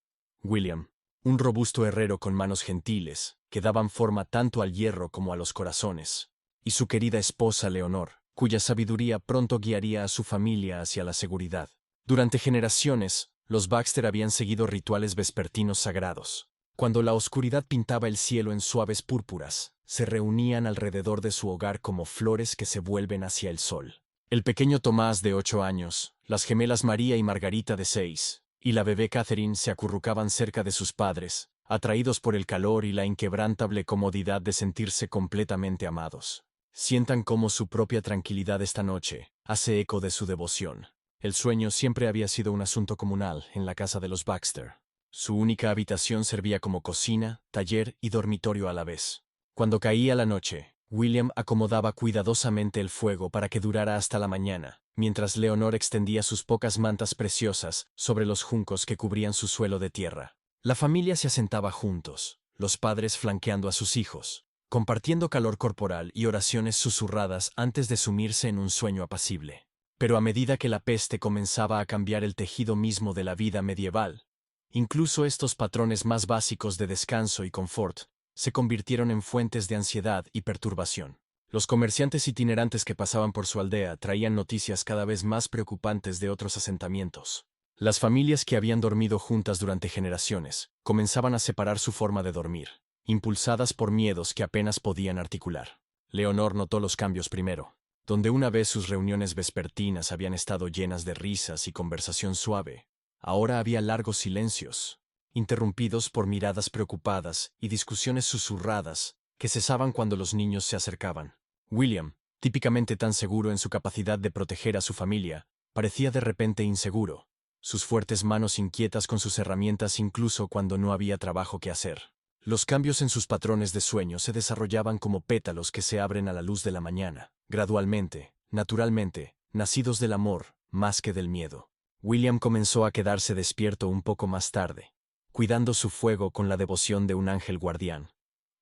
William, un robusto herrero con manos gentiles, que daban forma tanto al hierro como a los corazones, y su querida esposa Leonor, cuya sabiduría pronto guiaría a su familia hacia la seguridad. Durante generaciones, los Baxter habían seguido rituales vespertinos sagrados. Cuando la oscuridad pintaba el cielo en suaves púrpuras, se reunían alrededor de su hogar como flores que se vuelven hacia el sol. El pequeño Tomás de 8 años, las gemelas María y Margarita de 6, y la bebé Catherine se acurrucaban cerca de sus padres, atraídos por el calor y la inquebrantable comodidad de sentirse completamente amados. Sientan cómo su propia tranquilidad esta noche hace eco de su devoción. El sueño siempre había sido un asunto comunal en la casa de los Baxter. Su única habitación servía como cocina, taller y dormitorio a la vez. Cuando caía la noche, William acomodaba cuidadosamente el fuego para que durara hasta la mañana, mientras Leonor extendía sus pocas mantas preciosas sobre los juncos que cubrían su suelo de tierra. La familia se asentaba juntos, los padres flanqueando a sus hijos, compartiendo calor corporal y oraciones susurradas antes de sumirse en un sueño apacible. Pero a medida que la peste comenzaba a cambiar el tejido mismo de la vida medieval, incluso estos patrones más básicos de descanso y confort se convirtieron en fuentes de ansiedad y perturbación. Los comerciantes itinerantes que pasaban por su aldea traían noticias cada vez más preocupantes de otros asentamientos. Las familias que habían dormido juntas durante generaciones comenzaban a separar su forma de dormir, impulsadas por miedos que apenas podían articular. Leonor notó los cambios primero. Donde una vez sus reuniones vespertinas habían estado llenas de risas y conversación suave, ahora había largos silencios, interrumpidos por miradas preocupadas y discusiones susurradas que cesaban cuando los niños se acercaban. William, típicamente tan seguro en su capacidad de proteger a su familia, parecía de repente inseguro, sus fuertes manos inquietas con sus herramientas incluso cuando no había trabajo que hacer. Los cambios en sus patrones de sueño se desarrollaban como pétalos que se abren a la luz de la mañana, gradualmente, naturalmente, nacidos del amor, más que del miedo. William comenzó a quedarse despierto un poco más tarde. cuidando su fuego con la devoción de un ángel guardián,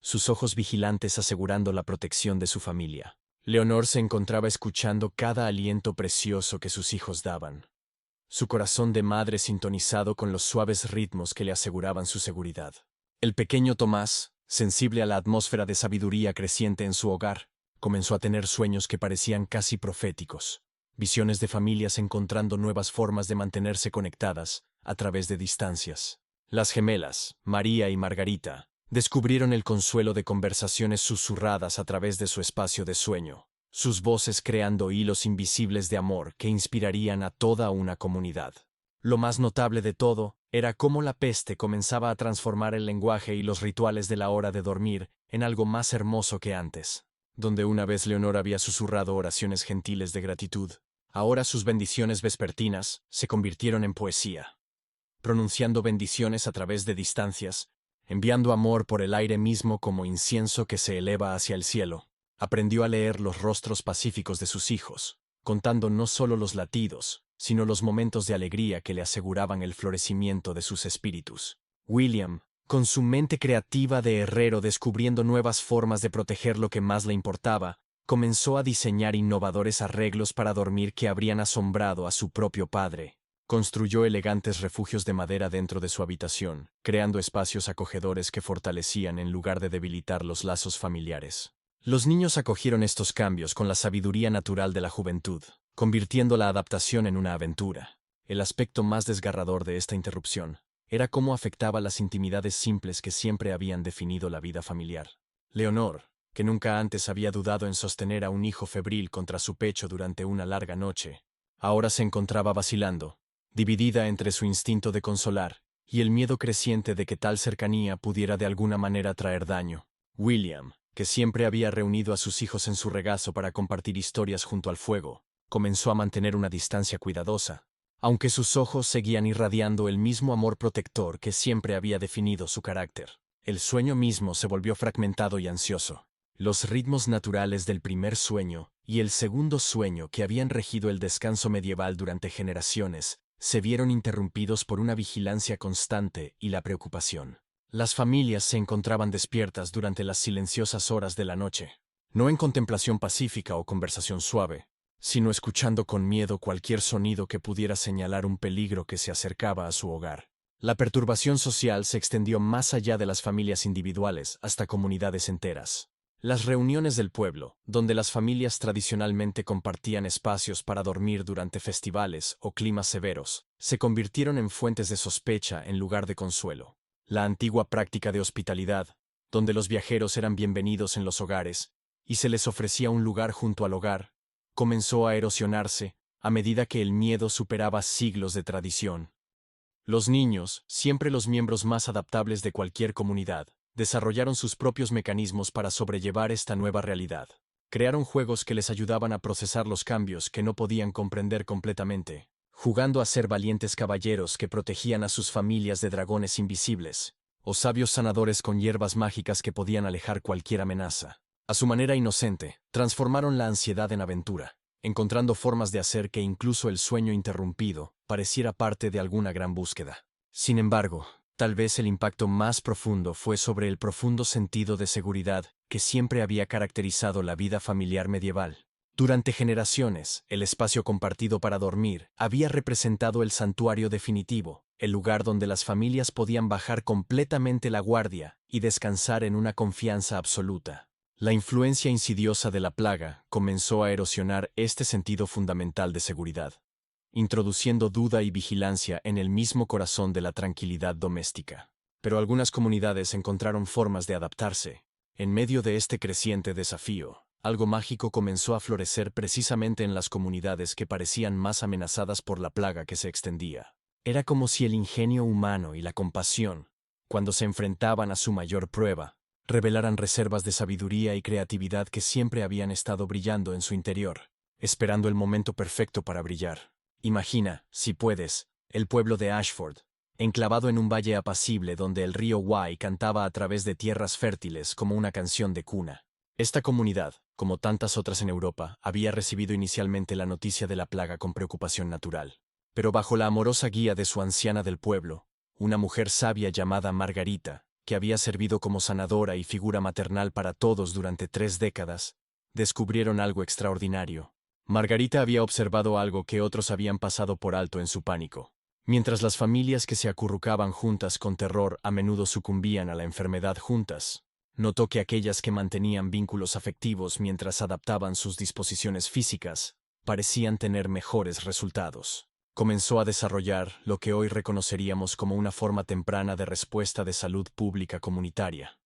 sus ojos vigilantes asegurando la protección de su familia. Leonor se encontraba escuchando cada aliento precioso que sus hijos daban, su corazón de madre sintonizado con los suaves ritmos que le aseguraban su seguridad. El pequeño Tomás, sensible a la atmósfera de sabiduría creciente en su hogar, comenzó a tener sueños que parecían casi proféticos, visiones de familias encontrando nuevas formas de mantenerse conectadas a través de distancias. Las gemelas, María y Margarita, descubrieron el consuelo de conversaciones susurradas a través de su espacio de sueño, sus voces creando hilos invisibles de amor que inspirarían a toda una comunidad. Lo más notable de todo era cómo la peste comenzaba a transformar el lenguaje y los rituales de la hora de dormir en algo más hermoso que antes. Donde una vez Leonor había susurrado oraciones gentiles de gratitud, ahora sus bendiciones vespertinas se convirtieron en poesía, pronunciando bendiciones a través de distancias, enviando amor por el aire mismo como incienso que se eleva hacia el cielo. Aprendió a leer los rostros pacíficos de sus hijos, contando no solo los latidos, sino los momentos de alegría que le aseguraban el florecimiento de sus espíritus. William, con su mente creativa de herrero descubriendo nuevas formas de proteger lo que más le importaba, comenzó a diseñar innovadores arreglos para dormir que habrían asombrado a su propio padre. Construyó elegantes refugios de madera dentro de su habitación, creando espacios acogedores que fortalecían en lugar de debilitar los lazos familiares. Los niños acogieron estos cambios con la sabiduría natural de la juventud, convirtiendo la adaptación en una aventura. El aspecto más desgarrador de esta interrupción era cómo afectaba las intimidades simples que siempre habían definido la vida familiar. Leonor, que nunca antes había dudado en sostener a un hijo febril contra su pecho durante una larga noche, ahora se encontraba vacilando, dividida entre su instinto de consolar y el miedo creciente de que tal cercanía pudiera de alguna manera traer daño. William, que siempre había reunido a sus hijos en su regazo para compartir historias junto al fuego, comenzó a mantener una distancia cuidadosa, aunque sus ojos seguían irradiando el mismo amor protector que siempre había definido su carácter. El sueño mismo se volvió fragmentado y ansioso. Los ritmos naturales del primer sueño y el segundo sueño que habían regido el descanso medieval durante generaciones se vieron interrumpidos por una vigilancia constante y la preocupación. Las familias se encontraban despiertas durante las silenciosas horas de la noche, no en contemplación pacífica o conversación suave, sino escuchando con miedo cualquier sonido que pudiera señalar un peligro que se acercaba a su hogar. La perturbación social se extendió más allá de las familias individuales hasta comunidades enteras. Las reuniones del pueblo, donde las familias tradicionalmente compartían espacios para dormir durante festivales o climas severos, se convirtieron en fuentes de sospecha en lugar de consuelo. La antigua práctica de hospitalidad, donde los viajeros eran bienvenidos en los hogares y se les ofrecía un lugar junto al hogar, comenzó a erosionarse a medida que el miedo superaba siglos de tradición. Los niños, siempre los miembros más adaptables de cualquier comunidad, desarrollaron sus propios mecanismos para sobrellevar esta nueva realidad. Crearon juegos que les ayudaban a procesar los cambios que no podían comprender completamente, jugando a ser valientes caballeros que protegían a sus familias de dragones invisibles, o sabios sanadores con hierbas mágicas que podían alejar cualquier amenaza. A su manera inocente, transformaron la ansiedad en aventura, encontrando formas de hacer que incluso el sueño interrumpido pareciera parte de alguna gran búsqueda. Sin embargo, tal vez el impacto más profundo fue sobre el profundo sentido de seguridad que siempre había caracterizado la vida familiar medieval. Durante generaciones, el espacio compartido para dormir había representado el santuario definitivo, el lugar donde las familias podían bajar completamente la guardia y descansar en una confianza absoluta. La influencia insidiosa de la plaga comenzó a erosionar este sentido fundamental de seguridad, introduciendo duda y vigilancia en el mismo corazón de la tranquilidad doméstica. Pero algunas comunidades encontraron formas de adaptarse. En medio de este creciente desafío, algo mágico comenzó a florecer precisamente en las comunidades que parecían más amenazadas por la plaga que se extendía. Era como si el ingenio humano y la compasión, cuando se enfrentaban a su mayor prueba, revelaran reservas de sabiduría y creatividad que siempre habían estado brillando en su interior, esperando el momento perfecto para brillar. Imagina, si puedes, el pueblo de Ashford, enclavado en un valle apacible donde el río Wye cantaba a través de tierras fértiles como una canción de cuna. Esta comunidad, como tantas otras en Europa, había recibido inicialmente la noticia de la plaga con preocupación natural. Pero bajo la amorosa guía de su anciana del pueblo, una mujer sabia llamada Margarita, que había servido como sanadora y figura maternal para todos durante 3 décadas, descubrieron algo extraordinario. Margarita había observado algo que otros habían pasado por alto en su pánico. Mientras las familias que se acurrucaban juntas con terror a menudo sucumbían a la enfermedad juntas, notó que aquellas que mantenían vínculos afectivos mientras adaptaban sus disposiciones físicas, parecían tener mejores resultados. Comenzó a desarrollar lo que hoy reconoceríamos como una forma temprana de respuesta de salud pública comunitaria,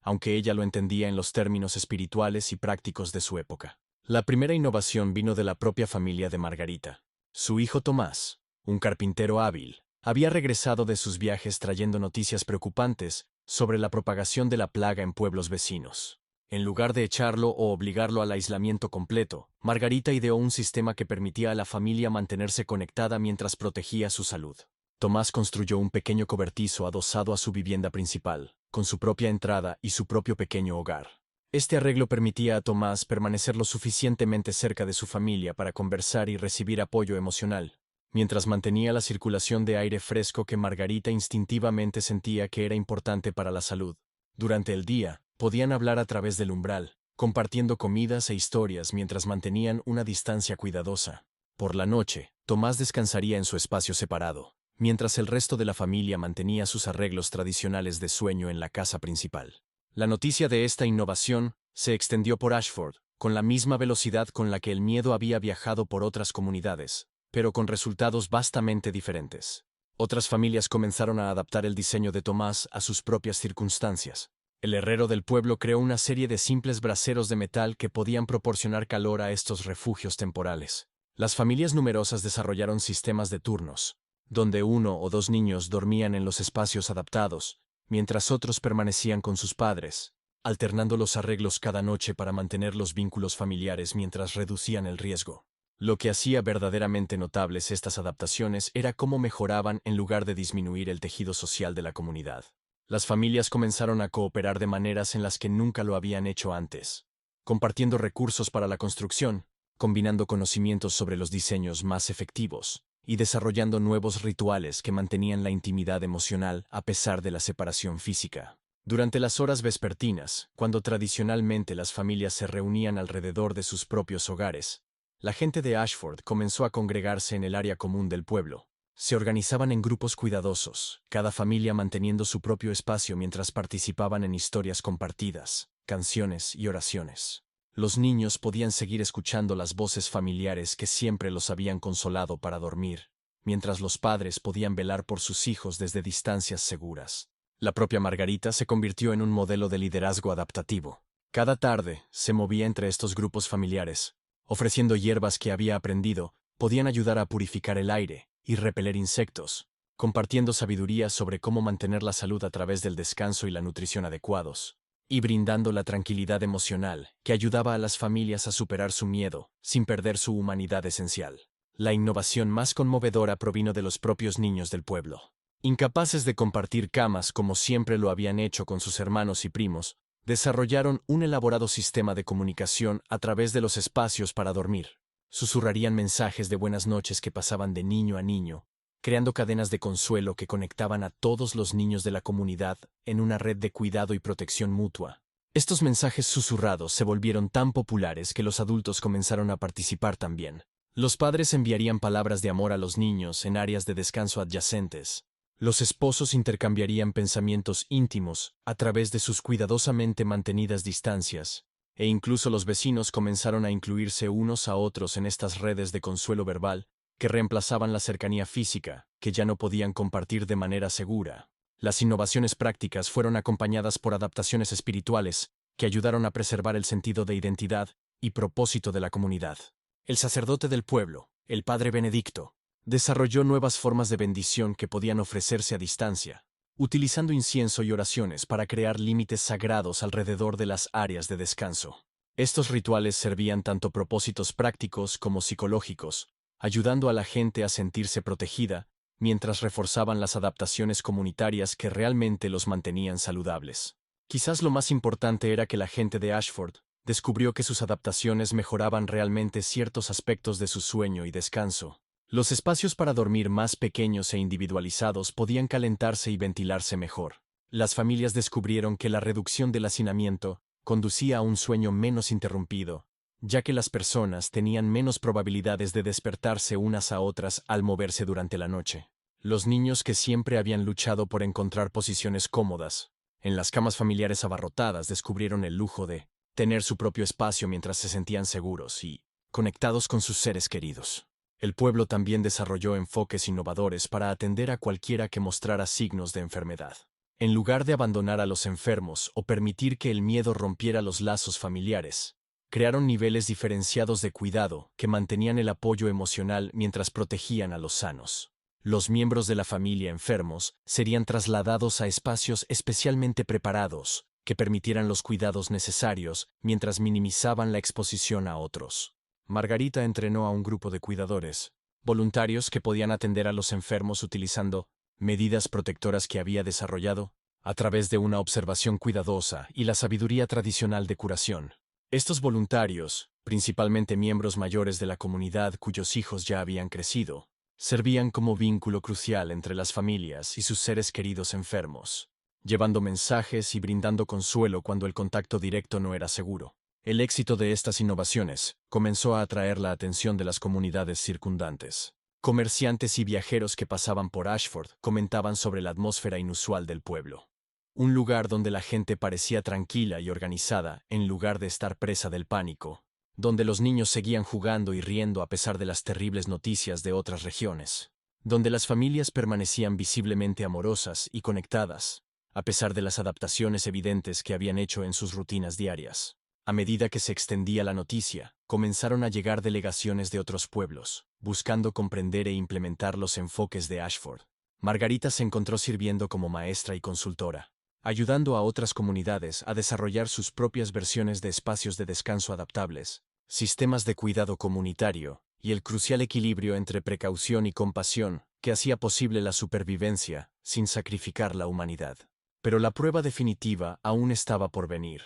aunque ella lo entendía en los términos espirituales y prácticos de su época. La primera innovación vino de la propia familia de Margarita. Su hijo Tomás, un carpintero hábil, había regresado de sus viajes trayendo noticias preocupantes sobre la propagación de la plaga en pueblos vecinos. En lugar de echarlo o obligarlo al aislamiento completo, Margarita ideó un sistema que permitía a la familia mantenerse conectada mientras protegía su salud. Tomás construyó un pequeño cobertizo adosado a su vivienda principal, con su propia entrada y su propio pequeño hogar. Este arreglo permitía a Tomás permanecer lo suficientemente cerca de su familia para conversar y recibir apoyo emocional, mientras mantenía la circulación de aire fresco que Margarita instintivamente sentía que era importante para la salud. Durante el día, podían hablar a través del umbral, compartiendo comidas e historias mientras mantenían una distancia cuidadosa. Por la noche, Tomás descansaría en su espacio separado, mientras el resto de la familia mantenía sus arreglos tradicionales de sueño en la casa principal. La noticia de esta innovación se extendió por Ashford, con la misma velocidad con la que el miedo había viajado por otras comunidades, pero con resultados vastamente diferentes. Otras familias comenzaron a adaptar el diseño de Tomás a sus propias circunstancias. El herrero del pueblo creó una serie de simples braseros de metal que podían proporcionar calor a estos refugios temporales. Las familias numerosas desarrollaron sistemas de turnos, donde 1 o 2 niños dormían en los espacios adaptados, mientras otros permanecían con sus padres, alternando los arreglos cada noche para mantener los vínculos familiares mientras reducían el riesgo. Lo que hacía verdaderamente notables estas adaptaciones era cómo mejoraban en lugar de disminuir el tejido social de la comunidad. Las familias comenzaron a cooperar de maneras en las que nunca lo habían hecho antes, compartiendo recursos para la construcción, combinando conocimientos sobre los diseños más efectivos, y desarrollando nuevos rituales que mantenían la intimidad emocional a pesar de la separación física. Durante las horas vespertinas, cuando tradicionalmente las familias se reunían alrededor de sus propios hogares, la gente de Ashford comenzó a congregarse en el área común del pueblo. Se organizaban en grupos cuidadosos, cada familia manteniendo su propio espacio mientras participaban en historias compartidas, canciones y oraciones. Los niños podían seguir escuchando las voces familiares que siempre los habían consolado para dormir, mientras los padres podían velar por sus hijos desde distancias seguras. La propia Margarita se convirtió en un modelo de liderazgo adaptativo. Cada tarde se movía entre estos grupos familiares, ofreciendo hierbas que había aprendido, podían ayudar a purificar el aire y repeler insectos, compartiendo sabiduría sobre cómo mantener la salud a través del descanso y la nutrición adecuados, y brindando la tranquilidad emocional que ayudaba a las familias a superar su miedo, sin perder su humanidad esencial. La innovación más conmovedora provino de los propios niños del pueblo. Incapaces de compartir camas como siempre lo habían hecho con sus hermanos y primos, desarrollaron un elaborado sistema de comunicación a través de los espacios para dormir. Susurrarían mensajes de buenas noches que pasaban de niño a niño, creando cadenas de consuelo que conectaban a todos los niños de la comunidad en una red de cuidado y protección mutua. Estos mensajes susurrados se volvieron tan populares que los adultos comenzaron a participar también. Los padres enviarían palabras de amor a los niños en áreas de descanso adyacentes. Los esposos intercambiarían pensamientos íntimos a través de sus cuidadosamente mantenidas distancias, e incluso los vecinos comenzaron a incluirse unos a otros en estas redes de consuelo verbal que reemplazaban la cercanía física, que ya no podían compartir de manera segura. Las innovaciones prácticas fueron acompañadas por adaptaciones espirituales que ayudaron a preservar el sentido de identidad y propósito de la comunidad. El sacerdote del pueblo, el padre Benedicto, desarrolló nuevas formas de bendición que podían ofrecerse a distancia, utilizando incienso y oraciones para crear límites sagrados alrededor de las áreas de descanso. Estos rituales servían tanto propósitos prácticos como psicológicos, ayudando a la gente a sentirse protegida, mientras reforzaban las adaptaciones comunitarias que realmente los mantenían saludables. Quizás lo más importante era que la gente de Ashford descubrió que sus adaptaciones mejoraban realmente ciertos aspectos de su sueño y descanso. Los espacios para dormir más pequeños e individualizados podían calentarse y ventilarse mejor. Las familias descubrieron que la reducción del hacinamiento conducía a un sueño menos interrumpido, ya que las personas tenían menos probabilidades de despertarse unas a otras al moverse durante la noche. Los niños que siempre habían luchado por encontrar posiciones cómodas en las camas familiares abarrotadas descubrieron el lujo de tener su propio espacio mientras se sentían seguros y conectados con sus seres queridos. El pueblo también desarrolló enfoques innovadores para atender a cualquiera que mostrara signos de enfermedad. En lugar de abandonar a los enfermos o permitir que el miedo rompiera los lazos familiares, crearon niveles diferenciados de cuidado que mantenían el apoyo emocional mientras protegían a los sanos. Los miembros de la familia enfermos serían trasladados a espacios especialmente preparados que permitieran los cuidados necesarios mientras minimizaban la exposición a otros. Margarita entrenó a un grupo de cuidadores, voluntarios que podían atender a los enfermos utilizando medidas protectoras que había desarrollado a través de una observación cuidadosa y la sabiduría tradicional de curación. Estos voluntarios, principalmente miembros mayores de la comunidad cuyos hijos ya habían crecido, servían como vínculo crucial entre las familias y sus seres queridos enfermos, llevando mensajes y brindando consuelo cuando el contacto directo no era seguro. El éxito de estas innovaciones comenzó a atraer la atención de las comunidades circundantes. Comerciantes y viajeros que pasaban por Ashford comentaban sobre la atmósfera inusual del pueblo. Un lugar donde la gente parecía tranquila y organizada en lugar de estar presa del pánico, donde los niños seguían jugando y riendo a pesar de las terribles noticias de otras regiones, donde las familias permanecían visiblemente amorosas y conectadas, a pesar de las adaptaciones evidentes que habían hecho en sus rutinas diarias. A medida que se extendía la noticia, comenzaron a llegar delegaciones de otros pueblos, buscando comprender e implementar los enfoques de Ashford. Margarita se encontró sirviendo como maestra y consultora, ayudando a otras comunidades a desarrollar sus propias versiones de espacios de descanso adaptables, sistemas de cuidado comunitario, y el crucial equilibrio entre precaución y compasión que hacía posible la supervivencia sin sacrificar la humanidad. Pero la prueba definitiva aún estaba por venir,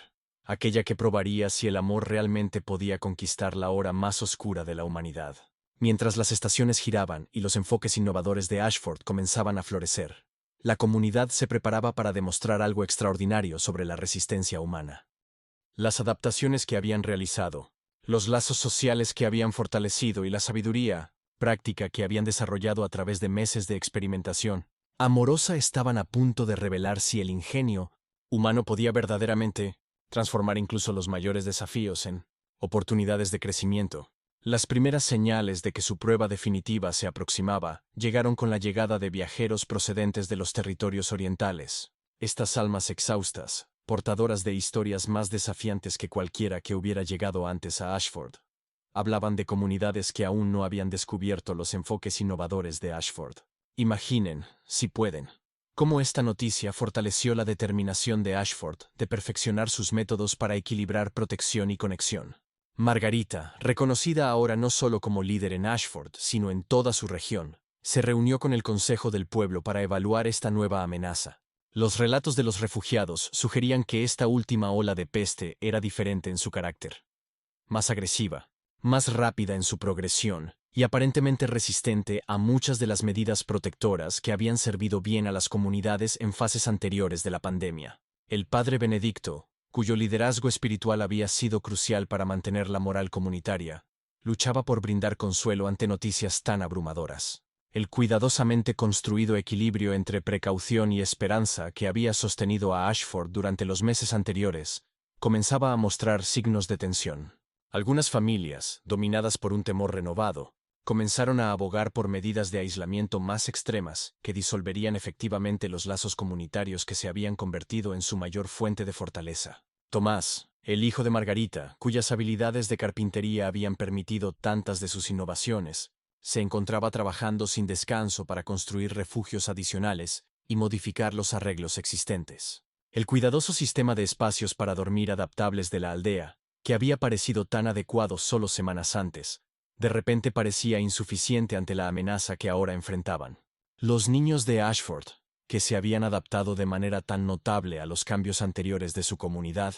aquella que probaría si el amor realmente podía conquistar la hora más oscura de la humanidad. Mientras las estaciones giraban y los enfoques innovadores de Ashford comenzaban a florecer, la comunidad se preparaba para demostrar algo extraordinario sobre la resistencia humana. Las adaptaciones que habían realizado, los lazos sociales que habían fortalecido y la sabiduría práctica que habían desarrollado a través de meses de experimentación amorosa estaban a punto de revelar si el ingenio humano podía verdaderamente transformar incluso los mayores desafíos en oportunidades de crecimiento. Las primeras señales de que su prueba definitiva se aproximaba llegaron con la llegada de viajeros procedentes de los territorios orientales. Estas almas exhaustas, portadoras de historias más desafiantes que cualquiera que hubiera llegado antes a Ashford, hablaban de comunidades que aún no habían descubierto los enfoques innovadores de Ashford. Imaginen, si pueden, cómo esta noticia fortaleció la determinación de Ashford de perfeccionar sus métodos para equilibrar protección y conexión. Margarita, reconocida ahora no solo como líder en Ashford, sino en toda su región, se reunió con el Consejo del Pueblo para evaluar esta nueva amenaza. Los relatos de los refugiados sugerían que esta última ola de peste era diferente en su carácter. Más agresiva, más rápida en su progresión, y aparentemente resistente a muchas de las medidas protectoras que habían servido bien a las comunidades en fases anteriores de la pandemia. El padre Benedicto, cuyo liderazgo espiritual había sido crucial para mantener la moral comunitaria, luchaba por brindar consuelo ante noticias tan abrumadoras. El cuidadosamente construido equilibrio entre precaución y esperanza que había sostenido a Ashford durante los meses anteriores comenzaba a mostrar signos de tensión. Algunas familias, dominadas por un temor renovado, comenzaron a abogar por medidas de aislamiento más extremas que disolverían efectivamente los lazos comunitarios que se habían convertido en su mayor fuente de fortaleza. Tomás, el hijo de Margarita, cuyas habilidades de carpintería habían permitido tantas de sus innovaciones, se encontraba trabajando sin descanso para construir refugios adicionales y modificar los arreglos existentes. El cuidadoso sistema de espacios para dormir adaptables de la aldea, que había parecido tan adecuado solo semanas antes, de repente parecía insuficiente ante la amenaza que ahora enfrentaban. Los niños de Ashford, que se habían adaptado de manera tan notable a los cambios anteriores de su comunidad,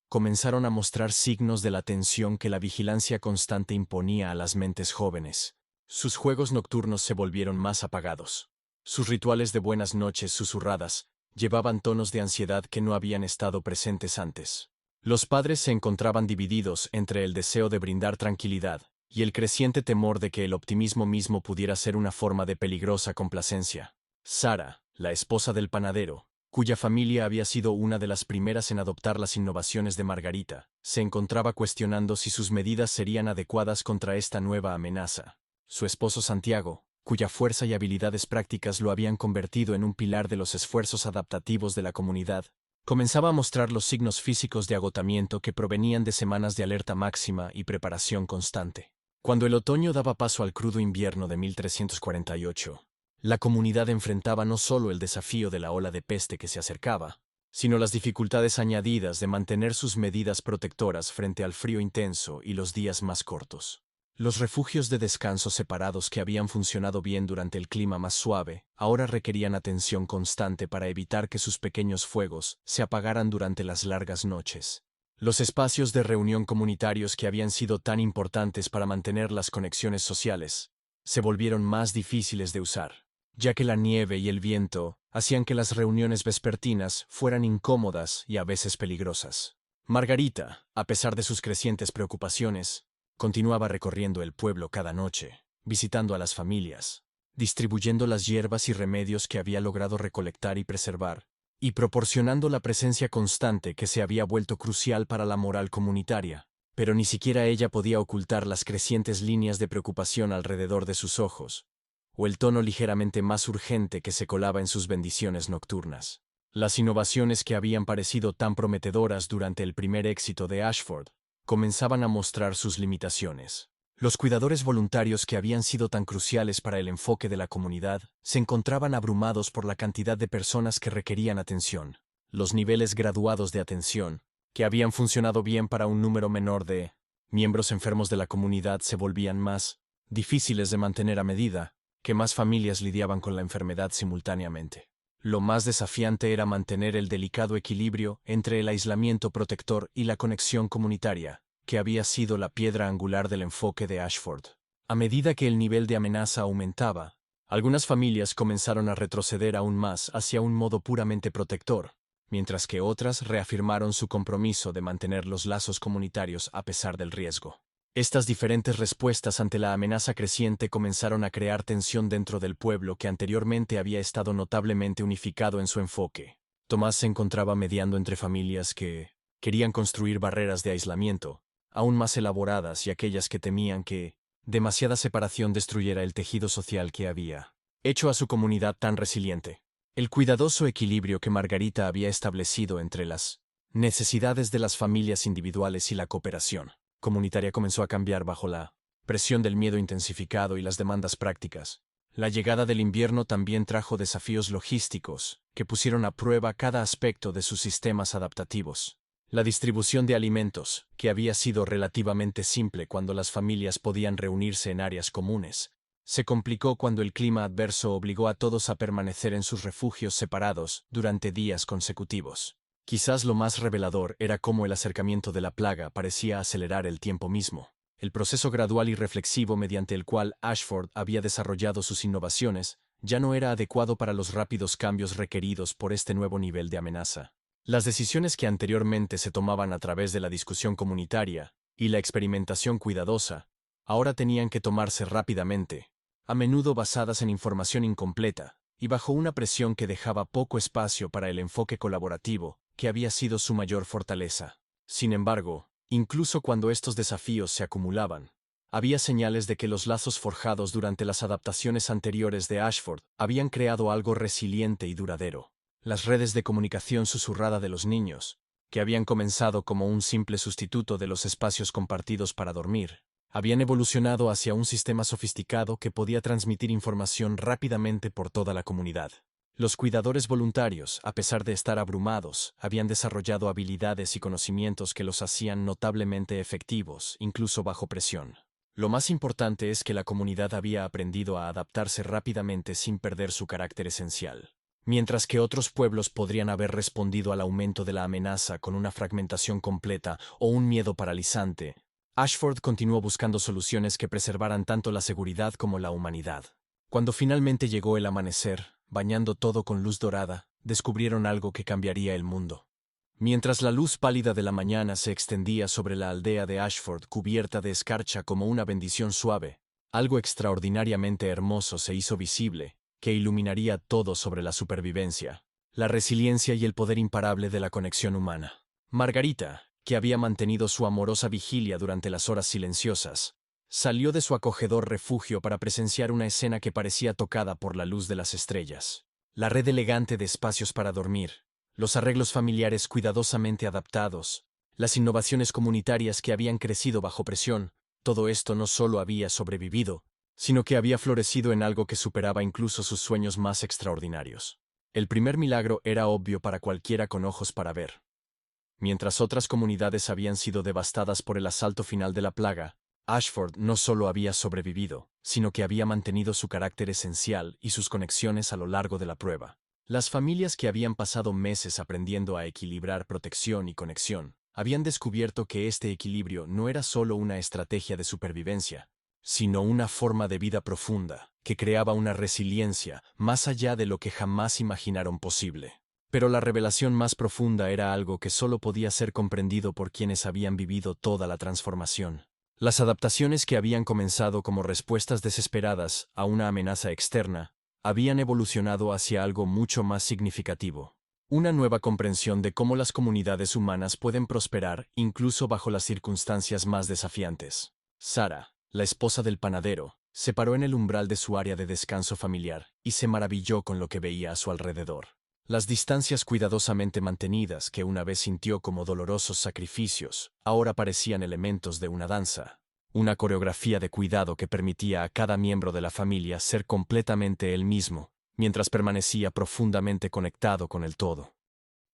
comenzaron a mostrar signos de la tensión que la vigilancia constante imponía a las mentes jóvenes. Sus juegos nocturnos se volvieron más apagados. Sus rituales de buenas noches susurradas llevaban tonos de ansiedad que no habían estado presentes antes. Los padres se encontraban divididos entre el deseo de brindar tranquilidad y el creciente temor de que el optimismo mismo pudiera ser una forma de peligrosa complacencia. Sara, la esposa del panadero, cuya familia había sido una de las primeras en adoptar las innovaciones de Margarita, se encontraba cuestionando si sus medidas serían adecuadas contra esta nueva amenaza. Su esposo Santiago, cuya fuerza y habilidades prácticas lo habían convertido en un pilar de los esfuerzos adaptativos de la comunidad, comenzaba a mostrar los signos físicos de agotamiento que provenían de semanas de alerta máxima y preparación constante. Cuando el otoño daba paso al crudo invierno de 1348, la comunidad enfrentaba no solo el desafío de la ola de peste que se acercaba, sino las dificultades añadidas de mantener sus medidas protectoras frente al frío intenso y los días más cortos. Los refugios de descanso separados que habían funcionado bien durante el clima más suave, ahora requerían atención constante para evitar que sus pequeños fuegos se apagaran durante las largas noches. Los espacios de reunión comunitarios que habían sido tan importantes para mantener las conexiones sociales, se volvieron más difíciles de usar, ya que la nieve y el viento hacían que las reuniones vespertinas fueran incómodas y a veces peligrosas. Margarita, a pesar de sus crecientes preocupaciones, continuaba recorriendo el pueblo cada noche, visitando a las familias, distribuyendo las hierbas y remedios que había logrado recolectar y preservar, y proporcionando la presencia constante que se había vuelto crucial para la moral comunitaria. Pero ni siquiera ella podía ocultar las crecientes líneas de preocupación alrededor de sus ojos, o el tono ligeramente más urgente que se colaba en sus bendiciones nocturnas. Las innovaciones que habían parecido tan prometedoras durante el primer éxito de Ashford comenzaban a mostrar sus limitaciones. Los cuidadores voluntarios que habían sido tan cruciales para el enfoque de la comunidad se encontraban abrumados por la cantidad de personas que requerían atención. Los niveles graduados de atención, que habían funcionado bien para un número menor de miembros enfermos de la comunidad, se volvían más difíciles de mantener a medida que más familias lidiaban con la enfermedad simultáneamente. Lo más desafiante era mantener el delicado equilibrio entre el aislamiento protector y la conexión comunitaria, que había sido la piedra angular del enfoque de Ashford. A medida que el nivel de amenaza aumentaba, algunas familias comenzaron a retroceder aún más hacia un modo puramente protector, mientras que otras reafirmaron su compromiso de mantener los lazos comunitarios a pesar del riesgo. Estas diferentes respuestas ante la amenaza creciente comenzaron a crear tensión dentro del pueblo que anteriormente había estado notablemente unificado en su enfoque. Tomás se encontraba mediando entre familias que querían construir barreras de aislamiento, aún más elaboradas, y aquellas que temían que demasiada separación destruyera el tejido social que había hecho a su comunidad tan resiliente. El cuidadoso equilibrio que Margarita había establecido entre las necesidades de las familias individuales y la cooperación comunitaria comenzó a cambiar bajo la presión del miedo intensificado y las demandas prácticas. La llegada del invierno también trajo desafíos logísticos que pusieron a prueba cada aspecto de sus sistemas adaptativos. La distribución de alimentos, que había sido relativamente simple cuando las familias podían reunirse en áreas comunes, se complicó cuando el clima adverso obligó a todos a permanecer en sus refugios separados durante días consecutivos. Quizás lo más revelador era cómo el acercamiento de la plaga parecía acelerar el tiempo mismo. El proceso gradual y reflexivo mediante el cual Ashford había desarrollado sus innovaciones ya no era adecuado para los rápidos cambios requeridos por este nuevo nivel de amenaza. Las decisiones que anteriormente se tomaban a través de la discusión comunitaria y la experimentación cuidadosa, ahora tenían que tomarse rápidamente, a menudo basadas en información incompleta, y bajo una presión que dejaba poco espacio para el enfoque colaborativo que había sido su mayor fortaleza. Sin embargo, incluso cuando estos desafíos se acumulaban, había señales de que los lazos forjados durante las adaptaciones anteriores de Ashford habían creado algo resiliente y duradero. Las redes de comunicación susurrada de los niños, que habían comenzado como un simple sustituto de los espacios compartidos para dormir, habían evolucionado hacia un sistema sofisticado que podía transmitir información rápidamente por toda la comunidad. Los cuidadores voluntarios, a pesar de estar abrumados, habían desarrollado habilidades y conocimientos que los hacían notablemente efectivos, incluso bajo presión. Lo más importante es que la comunidad había aprendido a adaptarse rápidamente sin perder su carácter esencial. Mientras que otros pueblos podrían haber respondido al aumento de la amenaza con una fragmentación completa o un miedo paralizante, Ashford continuó buscando soluciones que preservaran tanto la seguridad como la humanidad. Cuando finalmente llegó el amanecer, bañando todo con luz dorada, descubrieron algo que cambiaría el mundo. Mientras la luz pálida de la mañana se extendía sobre la aldea de Ashford cubierta de escarcha como una bendición suave, algo extraordinariamente hermoso se hizo visible, que iluminaría todo sobre la supervivencia, la resiliencia y el poder imparable de la conexión humana. Margarita, que había mantenido su amorosa vigilia durante las horas silenciosas, salió de su acogedor refugio para presenciar una escena que parecía tocada por la luz de las estrellas. La red elegante de espacios para dormir, los arreglos familiares cuidadosamente adaptados, las innovaciones comunitarias que habían crecido bajo presión, todo esto no solo había sobrevivido, sino que había florecido en algo que superaba incluso sus sueños más extraordinarios. El primer milagro era obvio para cualquiera con ojos para ver. Mientras otras comunidades habían sido devastadas por el asalto final de la plaga, Ashford no solo había sobrevivido, sino que había mantenido su carácter esencial y sus conexiones a lo largo de la prueba. Las familias que habían pasado meses aprendiendo a equilibrar protección y conexión, habían descubierto que este equilibrio no era solo una estrategia de supervivencia, sino una forma de vida profunda, que creaba una resiliencia más allá de lo que jamás imaginaron posible. Pero la revelación más profunda era algo que solo podía ser comprendido por quienes habían vivido toda la transformación. Las adaptaciones que habían comenzado como respuestas desesperadas a una amenaza externa, habían evolucionado hacia algo mucho más significativo. Una nueva comprensión de cómo las comunidades humanas pueden prosperar incluso bajo las circunstancias más desafiantes. Sara, la esposa del panadero, se paró en el umbral de su área de descanso familiar y se maravilló con lo que veía a su alrededor. Las distancias cuidadosamente mantenidas que una vez sintió como dolorosos sacrificios, ahora parecían elementos de una danza, una coreografía de cuidado que permitía a cada miembro de la familia ser completamente él mismo, mientras permanecía profundamente conectado con el todo.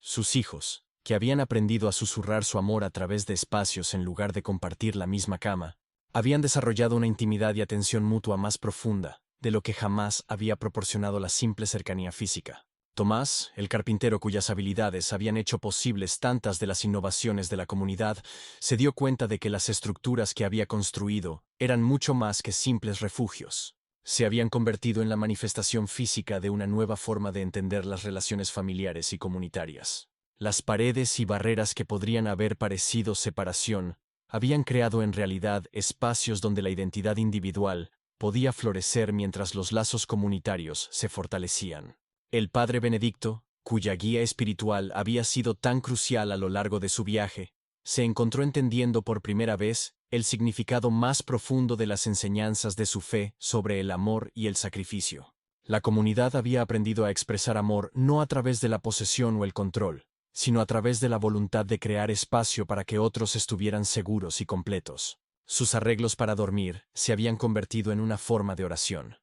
Sus hijos, que habían aprendido a susurrar su amor a través de espacios en lugar de compartir la misma cama, habían desarrollado una intimidad y atención mutua más profunda, de lo que jamás había proporcionado la simple cercanía física. Tomás, el carpintero cuyas habilidades habían hecho posibles tantas de las innovaciones de la comunidad, se dio cuenta de que las estructuras que había construido eran mucho más que simples refugios. Se habían convertido en la manifestación física de una nueva forma de entender las relaciones familiares y comunitarias. Las paredes y barreras que podrían haber parecido separación, habían creado en realidad espacios donde la identidad individual podía florecer mientras los lazos comunitarios se fortalecían. El padre Benedicto, cuya guía espiritual había sido tan crucial a lo largo de su viaje, se encontró entendiendo por primera vez el significado más profundo de las enseñanzas de su fe sobre el amor y el sacrificio. La comunidad había aprendido a expresar amor no a través de la posesión o el control, sino a través de la voluntad de crear espacio para que otros estuvieran seguros y completos. Sus arreglos para dormir se habían convertido en una forma de oración,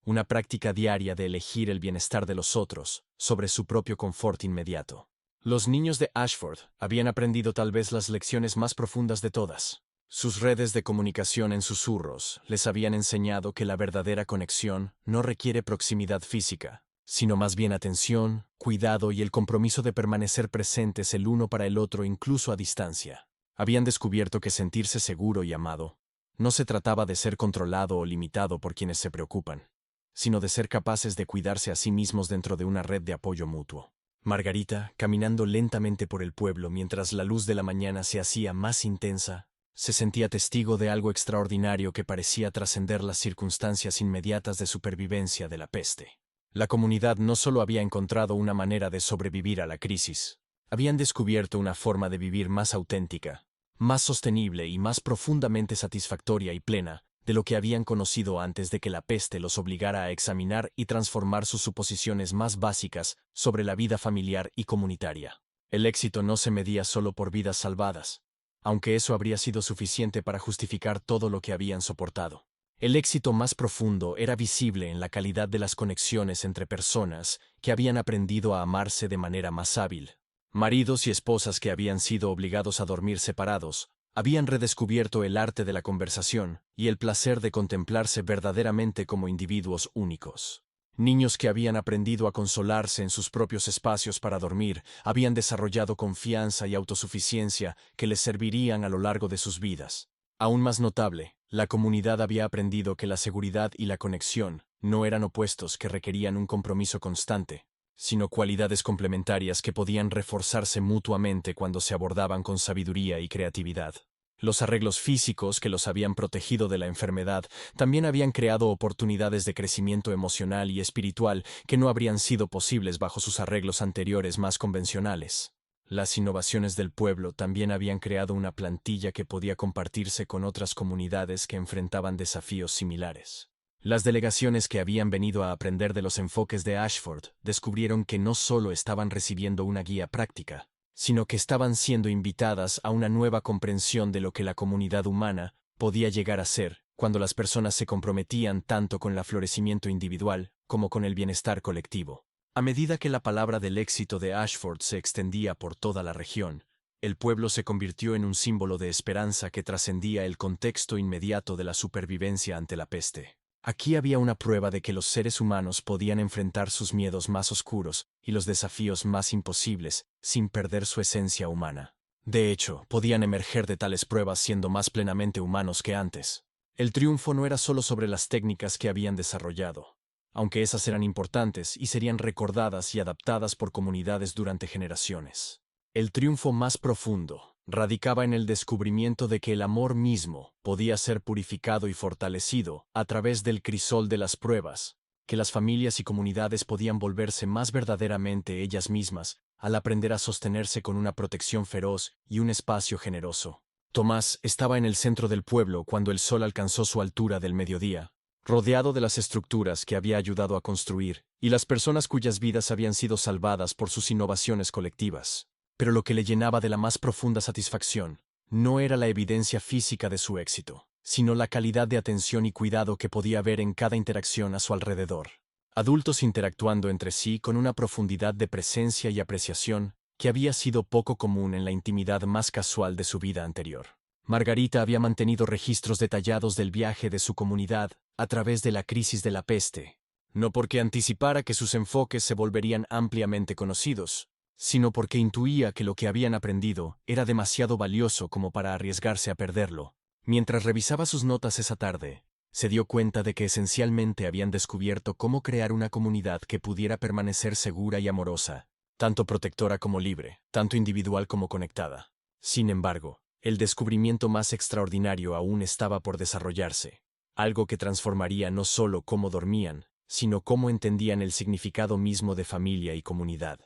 una práctica diaria de elegir el bienestar de los otros sobre su propio confort inmediato. Los niños de Ashford habían aprendido tal vez las lecciones más profundas de todas. Sus redes de comunicación en susurros les habían enseñado que la verdadera conexión no requiere proximidad física, sino más bien atención, cuidado y el compromiso de permanecer presentes el uno para el otro incluso a distancia. Habían descubierto que sentirse seguro y amado no se trataba de ser controlado o limitado por quienes se preocupan, sino de ser capaces de cuidarse a sí mismos dentro de una red de apoyo mutuo. Margarita, caminando lentamente por el pueblo mientras la luz de la mañana se hacía más intensa, se sentía testigo de algo extraordinario que parecía trascender las circunstancias inmediatas de supervivencia de la peste. La comunidad no solo había encontrado una manera de sobrevivir a la crisis, habían descubierto una forma de vivir más auténtica, más sostenible y más profundamente satisfactoria y plena de lo que habían conocido antes de que la peste los obligara a examinar y transformar sus suposiciones más básicas sobre la vida familiar y comunitaria. El éxito no se medía solo por vidas salvadas, aunque eso habría sido suficiente para justificar todo lo que habían soportado. El éxito más profundo era visible en la calidad de las conexiones entre personas que habían aprendido a amarse de manera más hábil. Maridos y esposas que habían sido obligados a dormir separados, habían redescubierto el arte de la conversación y el placer de contemplarse verdaderamente como individuos únicos. Niños que habían aprendido a consolarse en sus propios espacios para dormir, habían desarrollado confianza y autosuficiencia que les servirían a lo largo de sus vidas. Aún más notable, la comunidad había aprendido que la seguridad y la conexión no eran opuestos que requerían un compromiso constante, sino cualidades complementarias que podían reforzarse mutuamente cuando se abordaban con sabiduría y creatividad. Los arreglos físicos que los habían protegido de la enfermedad también habían creado oportunidades de crecimiento emocional y espiritual que no habrían sido posibles bajo sus arreglos anteriores más convencionales. Las innovaciones del pueblo también habían creado una plantilla que podía compartirse con otras comunidades que enfrentaban desafíos similares. Las delegaciones que habían venido a aprender de los enfoques de Ashford descubrieron que no solo estaban recibiendo una guía práctica, sino que estaban siendo invitadas a una nueva comprensión de lo que la comunidad humana podía llegar a ser cuando las personas se comprometían tanto con el florecimiento individual como con el bienestar colectivo. A medida que la palabra del éxito de Ashford se extendía por toda la región, el pueblo se convirtió en un símbolo de esperanza que trascendía el contexto inmediato de la supervivencia ante la peste. Aquí había una prueba de que los seres humanos podían enfrentar sus miedos más oscuros y los desafíos más imposibles sin perder su esencia humana. De hecho, podían emerger de tales pruebas siendo más plenamente humanos que antes. El triunfo no era solo sobre las técnicas que habían desarrollado, aunque esas eran importantes y serían recordadas y adaptadas por comunidades durante generaciones. El triunfo más profundo radicaba en el descubrimiento de que el amor mismo podía ser purificado y fortalecido a través del crisol de las pruebas, que las familias y comunidades podían volverse más verdaderamente ellas mismas al aprender a sostenerse con una protección feroz y un espacio generoso. Tomás estaba en el centro del pueblo cuando el sol alcanzó su altura del mediodía, rodeado de las estructuras que había ayudado a construir y las personas cuyas vidas habían sido salvadas por sus innovaciones colectivas. Pero lo que le llenaba de la más profunda satisfacción no era la evidencia física de su éxito, sino la calidad de atención y cuidado que podía ver en cada interacción a su alrededor. Adultos interactuando entre sí con una profundidad de presencia y apreciación que había sido poco común en la intimidad más casual de su vida anterior. Margarita había mantenido registros detallados del viaje de su comunidad a través de la crisis de la peste, no porque anticipara que sus enfoques se volverían ampliamente conocidos, sino porque intuía que lo que habían aprendido era demasiado valioso como para arriesgarse a perderlo. Mientras revisaba sus notas esa tarde, se dio cuenta de que esencialmente habían descubierto cómo crear una comunidad que pudiera permanecer segura y amorosa, tanto protectora como libre, tanto individual como conectada. Sin embargo, el descubrimiento más extraordinario aún estaba por desarrollarse, algo que transformaría no solo cómo dormían, sino cómo entendían el significado mismo de familia y comunidad.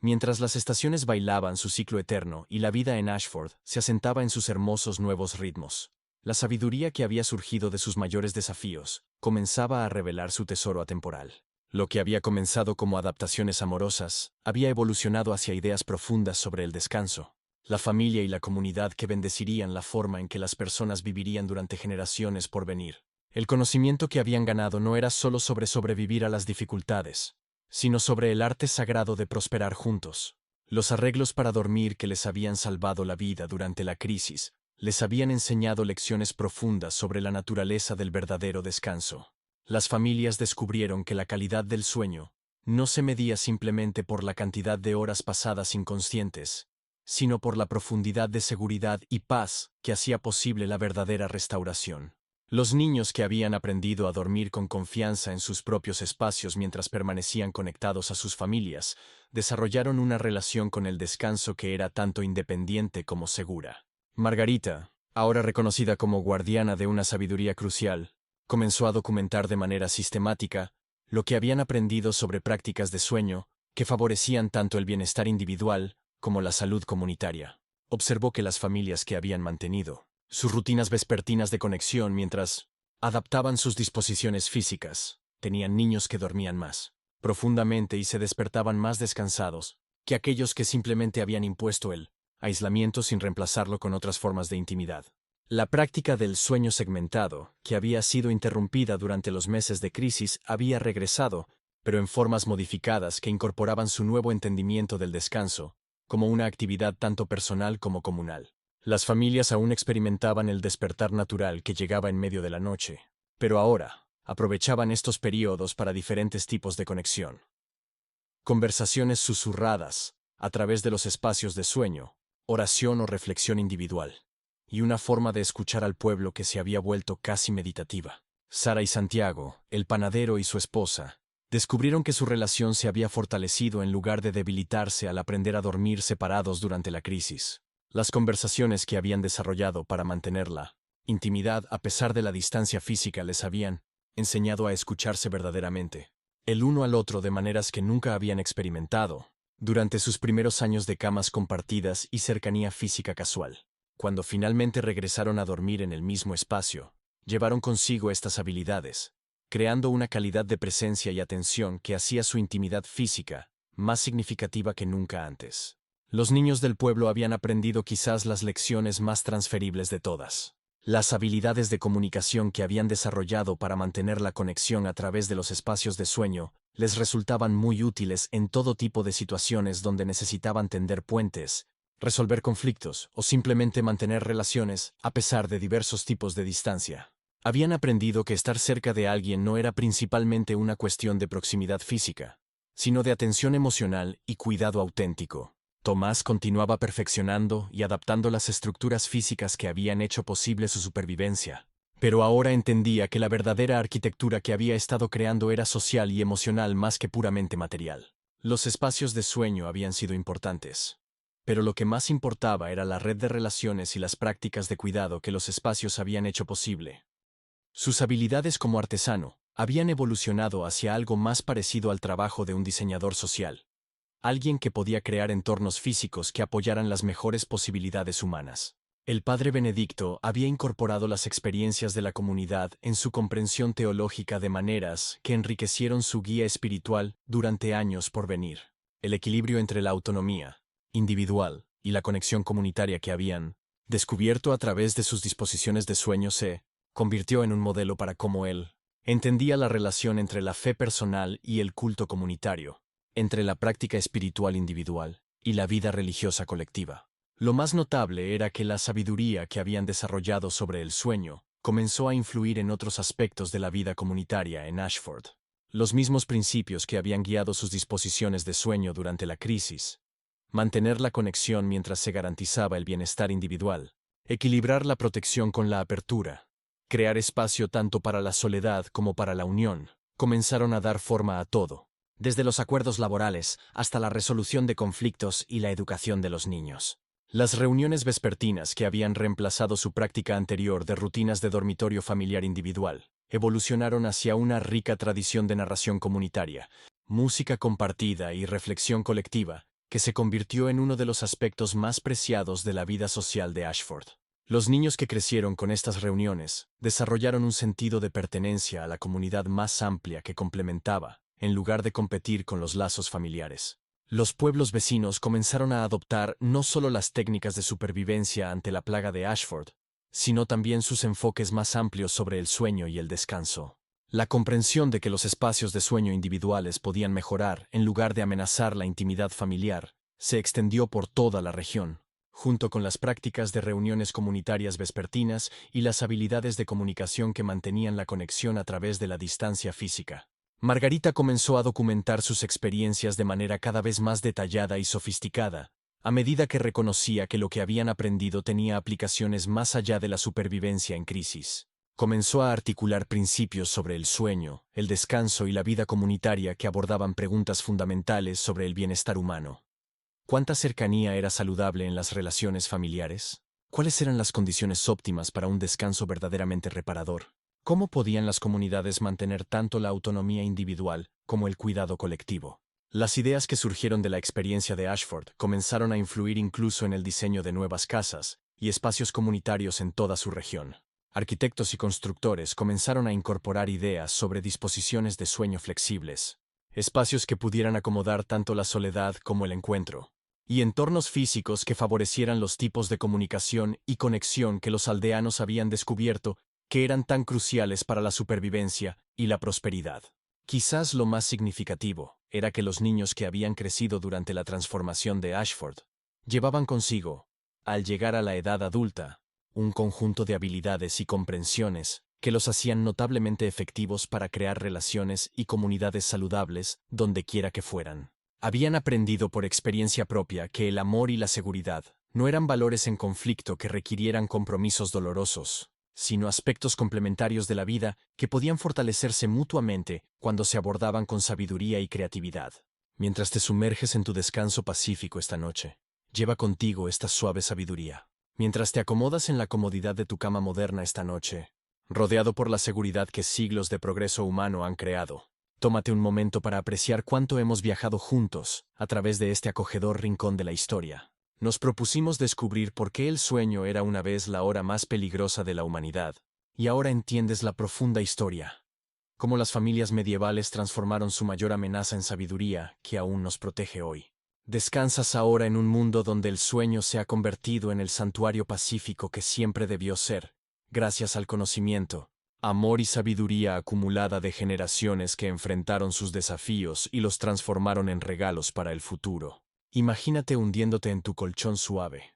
Mientras las estaciones bailaban su ciclo eterno y la vida en Ashford se asentaba en sus hermosos nuevos ritmos, la sabiduría que había surgido de sus mayores desafíos comenzaba a revelar su tesoro atemporal. Lo que había comenzado como adaptaciones amorosas había evolucionado hacia ideas profundas sobre el descanso, la familia y la comunidad que bendecirían la forma en que las personas vivirían durante generaciones por venir. El conocimiento que habían ganado no era solo sobre sobrevivir a las dificultades, sino sobre el arte sagrado de prosperar juntos. Los arreglos para dormir que les habían salvado la vida durante la crisis les habían enseñado lecciones profundas sobre la naturaleza del verdadero descanso. Las familias descubrieron que la calidad del sueño no se medía simplemente por la cantidad de horas pasadas inconscientes, sino por la profundidad de seguridad y paz que hacía posible la verdadera restauración. Los niños que habían aprendido a dormir con confianza en sus propios espacios mientras permanecían conectados a sus familias, desarrollaron una relación con el descanso que era tanto independiente como segura. Margarita, ahora reconocida como guardiana de una sabiduría crucial, comenzó a documentar de manera sistemática lo que habían aprendido sobre prácticas de sueño que favorecían tanto el bienestar individual como la salud comunitaria. Observó que las familias que habían mantenido sus rutinas vespertinas de conexión mientras adaptaban sus disposiciones físicas, tenían niños que dormían más profundamente y se despertaban más descansados que aquellos que simplemente habían impuesto el aislamiento sin reemplazarlo con otras formas de intimidad. La práctica del sueño segmentado, que había sido interrumpida durante los meses de crisis, había regresado, pero en formas modificadas que incorporaban su nuevo entendimiento del descanso, como una actividad tanto personal como comunal. Las familias aún experimentaban el despertar natural que llegaba en medio de la noche, pero ahora aprovechaban estos períodos para diferentes tipos de conexión. Conversaciones susurradas, a través de los espacios de sueño, oración o reflexión individual. y una forma de escuchar al pueblo que se había vuelto casi meditativa. Sara y Santiago, el panadero y su esposa, descubrieron que su relación se había fortalecido en lugar de debilitarse al aprender a dormir separados durante la crisis. Las conversaciones que habían desarrollado para mantenerla intimidad a pesar de la distancia física les habían enseñado a escucharse verdaderamente, el uno al otro de maneras que nunca habían experimentado durante sus primeros años de camas compartidas y cercanía física casual. Cuando finalmente regresaron a dormir en el mismo espacio, llevaron consigo estas habilidades, creando una calidad de presencia y atención que hacía su intimidad física más significativa que nunca antes. Los niños del pueblo habían aprendido quizás las lecciones más transferibles de todas. Las habilidades de comunicación que habían desarrollado para mantener la conexión a través de los espacios de sueño les resultaban muy útiles en todo tipo de situaciones donde necesitaban tender puentes, resolver conflictos o simplemente mantener relaciones a pesar de diversos tipos de distancia. Habían aprendido que estar cerca de alguien no era principalmente una cuestión de proximidad física, sino de atención emocional y cuidado auténtico. Tomás continuaba perfeccionando y adaptando las estructuras físicas que habían hecho posible su supervivencia, pero ahora entendía que la verdadera arquitectura que había estado creando era social y emocional más que puramente material. Los espacios de sueño habían sido importantes, pero lo que más importaba era la red de relaciones y las prácticas de cuidado que los espacios habían hecho posible. Sus habilidades como artesano habían evolucionado hacia algo más parecido al trabajo de un diseñador social. Alguien que podía crear entornos físicos que apoyaran las mejores posibilidades humanas. El padre Benedicto había incorporado las experiencias de la comunidad en su comprensión teológica de maneras que enriquecieron su guía espiritual durante años por venir. El equilibrio entre la autonomía individual y la conexión comunitaria que habían descubierto a través de sus disposiciones de sueño se convirtió en un modelo para cómo él entendía la relación entre la fe personal y el culto comunitario, entre la práctica espiritual individual y la vida religiosa colectiva. Lo más notable era que la sabiduría que habían desarrollado sobre el sueño comenzó a influir en otros aspectos de la vida comunitaria en Ashford. Los mismos principios que habían guiado sus disposiciones de sueño durante la crisis. Mantener la conexión mientras se garantizaba el bienestar individual. Equilibrar la protección con la apertura. Crear espacio tanto para la soledad como para la unión. Comenzaron a dar forma a todo, desde los acuerdos laborales hasta la resolución de conflictos y la educación de los niños. Las reuniones vespertinas que habían reemplazado su práctica anterior de rutinas de dormitorio familiar individual, evolucionaron hacia una rica tradición de narración comunitaria, música compartida y reflexión colectiva, que se convirtió en uno de los aspectos más preciados de la vida social de Ashford. Los niños que crecieron con estas reuniones desarrollaron un sentido de pertenencia a la comunidad más amplia que complementaba, en lugar de competir con los lazos familiares. Los pueblos vecinos comenzaron a adoptar no solo las técnicas de supervivencia ante la plaga de Ashford, sino también sus enfoques más amplios sobre el sueño y el descanso. La comprensión de que los espacios de sueño individuales podían mejorar en lugar de amenazar la intimidad familiar se extendió por toda la región, junto con las prácticas de reuniones comunitarias vespertinas y las habilidades de comunicación que mantenían la conexión a través de la distancia física. Margarita comenzó a documentar sus experiencias de manera cada vez más detallada y sofisticada, a medida que reconocía que lo que habían aprendido tenía aplicaciones más allá de la supervivencia en crisis. Comenzó a articular principios sobre el sueño, el descanso y la vida comunitaria que abordaban preguntas fundamentales sobre el bienestar humano. ¿Cuánta cercanía era saludable en las relaciones familiares? ¿Cuáles eran las condiciones óptimas para un descanso verdaderamente reparador? ¿Cómo podían las comunidades mantener tanto la autonomía individual como el cuidado colectivo? Las ideas que surgieron de la experiencia de Ashford comenzaron a influir incluso en el diseño de nuevas casas y espacios comunitarios en toda su región. Arquitectos y constructores comenzaron a incorporar ideas sobre disposiciones de sueño flexibles, espacios que pudieran acomodar tanto la soledad como el encuentro, y entornos físicos que favorecieran los tipos de comunicación y conexión que los aldeanos habían descubierto que eran tan cruciales para la supervivencia y la prosperidad. Quizás lo más significativo era que los niños que habían crecido durante la transformación de Ashford llevaban consigo, al llegar a la edad adulta, un conjunto de habilidades y comprensiones que los hacían notablemente efectivos para crear relaciones y comunidades saludables donde quiera que fueran. Habían aprendido por experiencia propia que el amor y la seguridad No eran valores en conflicto que requirieran compromisos dolorosos, sino aspectos complementarios de la vida que podían fortalecerse mutuamente cuando se abordaban con sabiduría y creatividad. Mientras te sumerges en tu descanso pacífico esta noche, lleva contigo esta suave sabiduría. Mientras te acomodas en la comodidad de tu cama moderna esta noche, rodeado por la seguridad que siglos de progreso humano han creado, tómate un momento para apreciar cuánto hemos viajado juntos a través de este acogedor rincón de la historia. Nos propusimos descubrir por qué el sueño era una vez la hora más peligrosa de la humanidad, y ahora entiendes la profunda historia. Cómo las familias medievales transformaron su mayor amenaza en sabiduría que aún nos protege hoy. Descansas ahora en un mundo donde el sueño se ha convertido en el santuario pacífico que siempre debió ser, gracias al conocimiento, amor y sabiduría acumulada de generaciones que enfrentaron sus desafíos y los transformaron en regalos para el futuro. Imagínate hundiéndote en tu colchón suave,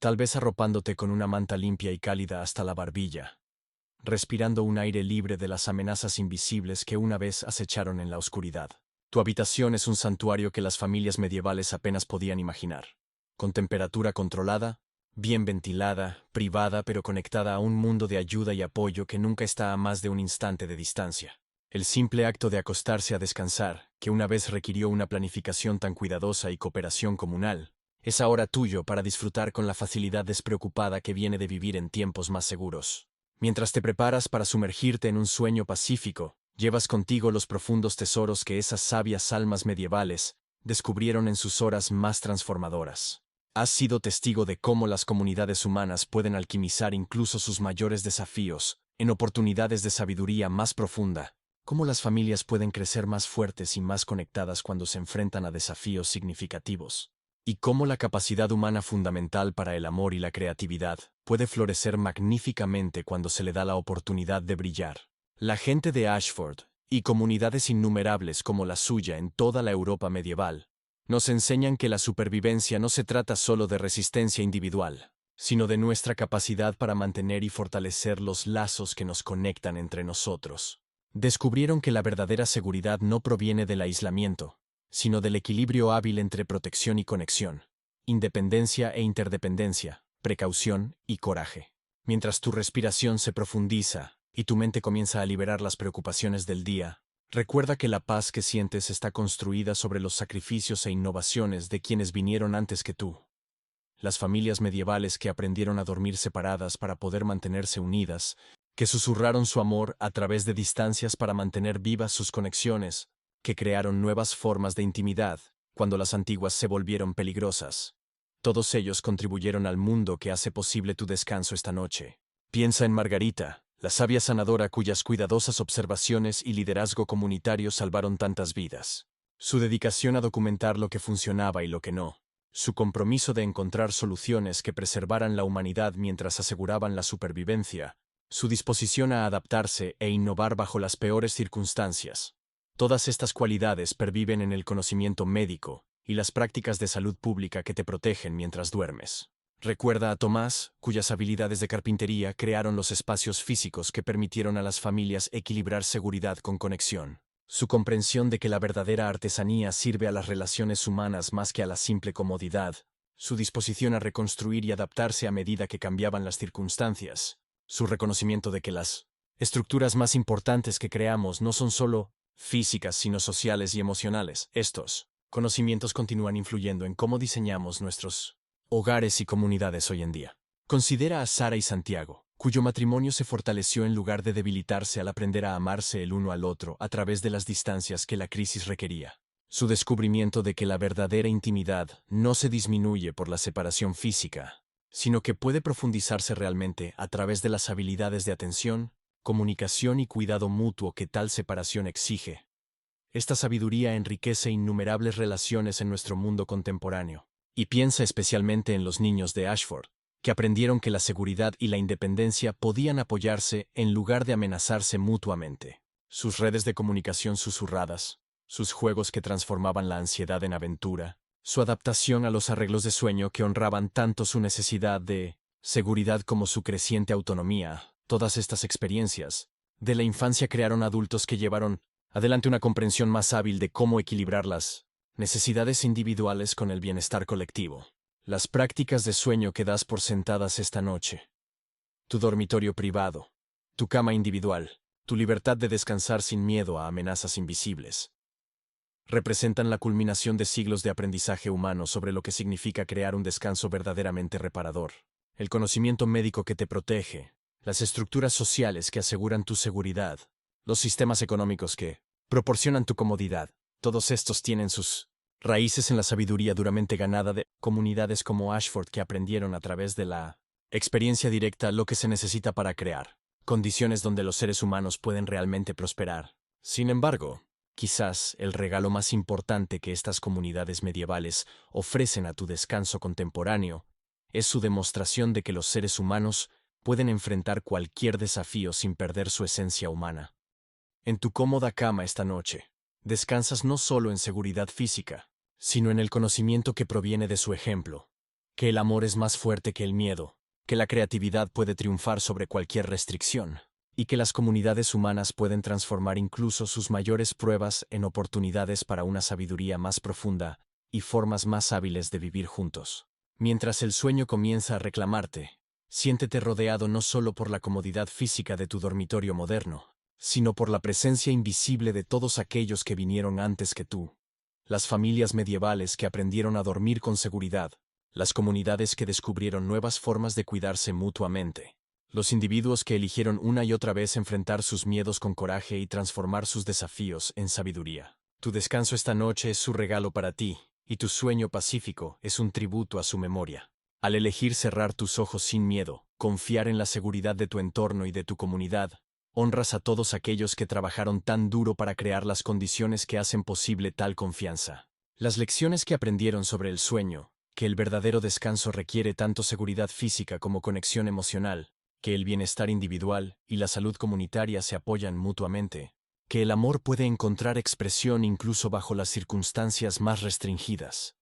tal vez arropándote con una manta limpia y cálida hasta la barbilla, respirando un aire libre de las amenazas invisibles que una vez acecharon en la oscuridad. Tu habitación es un santuario que las familias medievales apenas podían imaginar, con temperatura controlada, bien ventilada, privada pero conectada a un mundo de ayuda y apoyo que nunca está a más de un instante de distancia. El simple acto de acostarse a descansar, que una vez requirió una planificación tan cuidadosa y cooperación comunal, es ahora tuyo para disfrutar con la facilidad despreocupada que viene de vivir en tiempos más seguros. Mientras te preparas para sumergirte en un sueño pacífico, llevas contigo los profundos tesoros que esas sabias almas medievales descubrieron en sus horas más transformadoras. Has sido testigo de cómo las comunidades humanas pueden alquimizar incluso sus mayores desafíos en oportunidades de sabiduría más profunda. Cómo las familias pueden crecer más fuertes y más conectadas cuando se enfrentan a desafíos significativos. Y cómo la capacidad humana fundamental para el amor y la creatividad puede florecer magníficamente cuando se le da la oportunidad de brillar. La gente de Ashford, y comunidades innumerables como la suya en toda la Europa medieval, nos enseñan que la supervivencia no se trata solo de resistencia individual, sino de nuestra capacidad para mantener y fortalecer los lazos que nos conectan entre nosotros. Descubrieron que la verdadera seguridad no proviene del aislamiento, sino del equilibrio hábil entre protección y conexión, independencia e interdependencia, precaución y coraje. Mientras tu respiración se profundiza y tu mente comienza a liberar las preocupaciones del día, recuerda que la paz que sientes está construida sobre los sacrificios e innovaciones de quienes vinieron antes que tú. Las familias medievales que aprendieron a dormir separadas para poder mantenerse unidas, que susurraron su amor a través de distancias para mantener vivas sus conexiones, que crearon nuevas formas de intimidad cuando las antiguas se volvieron peligrosas. Todos ellos contribuyeron al mundo que hace posible tu descanso esta noche. Piensa en Margarita, la sabia sanadora cuyas cuidadosas observaciones y liderazgo comunitario salvaron tantas vidas. Su dedicación a documentar lo que funcionaba y lo que no. Su compromiso de encontrar soluciones que preservaran la humanidad mientras aseguraban la supervivencia. Su disposición a adaptarse e innovar bajo las peores circunstancias. Todas estas cualidades perviven en el conocimiento médico y las prácticas de salud pública que te protegen mientras duermes. Recuerda a Tomás, cuyas habilidades de carpintería crearon los espacios físicos que permitieron a las familias equilibrar seguridad con conexión. Su comprensión de que la verdadera artesanía sirve a las relaciones humanas más que a la simple comodidad. Su disposición a reconstruir y adaptarse a medida que cambiaban las circunstancias. Su reconocimiento de que las estructuras más importantes que creamos no son solo físicas sino sociales y emocionales. Estos conocimientos continúan influyendo en cómo diseñamos nuestros hogares y comunidades hoy en día. Considera a Sara y Santiago, cuyo matrimonio se fortaleció en lugar de debilitarse al aprender a amarse el uno al otro a través de las distancias que la crisis requería. Su descubrimiento de que la verdadera intimidad no se disminuye por la separación física, sino que puede profundizarse realmente a través de las habilidades de atención, comunicación y cuidado mutuo que tal separación exige. Esta sabiduría enriquece innumerables relaciones en nuestro mundo contemporáneo, y piensa especialmente en los niños de Ashford, que aprendieron que la seguridad y la independencia podían apoyarse en lugar de amenazarse mutuamente. Sus redes de comunicación susurradas, sus juegos que transformaban la ansiedad en aventura, su adaptación a los arreglos de sueño que honraban tanto su necesidad de seguridad como su creciente autonomía. Todas estas experiencias de la infancia crearon adultos que llevaron adelante una comprensión más hábil de cómo equilibrar las necesidades individuales con el bienestar colectivo. Las prácticas de sueño que das por sentadas esta noche. Tu dormitorio privado. Tu cama individual. Tu libertad de descansar sin miedo a amenazas invisibles. Representan la culminación de siglos de aprendizaje humano sobre lo que significa crear un descanso verdaderamente reparador. El conocimiento médico que te protege, las estructuras sociales que aseguran tu seguridad, los sistemas económicos que proporcionan tu comodidad, todos estos tienen sus raíces en la sabiduría duramente ganada de comunidades como Ashford que aprendieron a través de la experiencia directa lo que se necesita para crear condiciones donde los seres humanos pueden realmente prosperar. Sin embargo, quizás el regalo más importante que estas comunidades medievales ofrecen a tu descanso contemporáneo es su demostración de que los seres humanos pueden enfrentar cualquier desafío sin perder su esencia humana. En tu cómoda cama esta noche, descansas no solo en seguridad física, sino en el conocimiento que proviene de su ejemplo, que el amor es más fuerte que el miedo, que la creatividad puede triunfar sobre cualquier restricción, y que las comunidades humanas pueden transformar incluso sus mayores pruebas en oportunidades para una sabiduría más profunda y formas más hábiles de vivir juntos. Mientras el sueño comienza a reclamarte, siéntete rodeado no solo por la comodidad física de tu dormitorio moderno, sino por la presencia invisible de todos aquellos que vinieron antes que tú. Las familias medievales que aprendieron a dormir con seguridad, las comunidades que descubrieron nuevas formas de cuidarse mutuamente, los individuos que eligieron una y otra vez enfrentar sus miedos con coraje y transformar sus desafíos en sabiduría. Tu descanso esta noche es su regalo para ti, y tu sueño pacífico es un tributo a su memoria. Al elegir cerrar tus ojos sin miedo, confiar en la seguridad de tu entorno y de tu comunidad, honras a todos aquellos que trabajaron tan duro para crear las condiciones que hacen posible tal confianza. Las lecciones que aprendieron sobre el sueño, que el verdadero descanso requiere tanto seguridad física como conexión emocional, que el bienestar individual y la salud comunitaria se apoyan mutuamente, que el amor puede encontrar expresión incluso bajo las circunstancias más restringidas.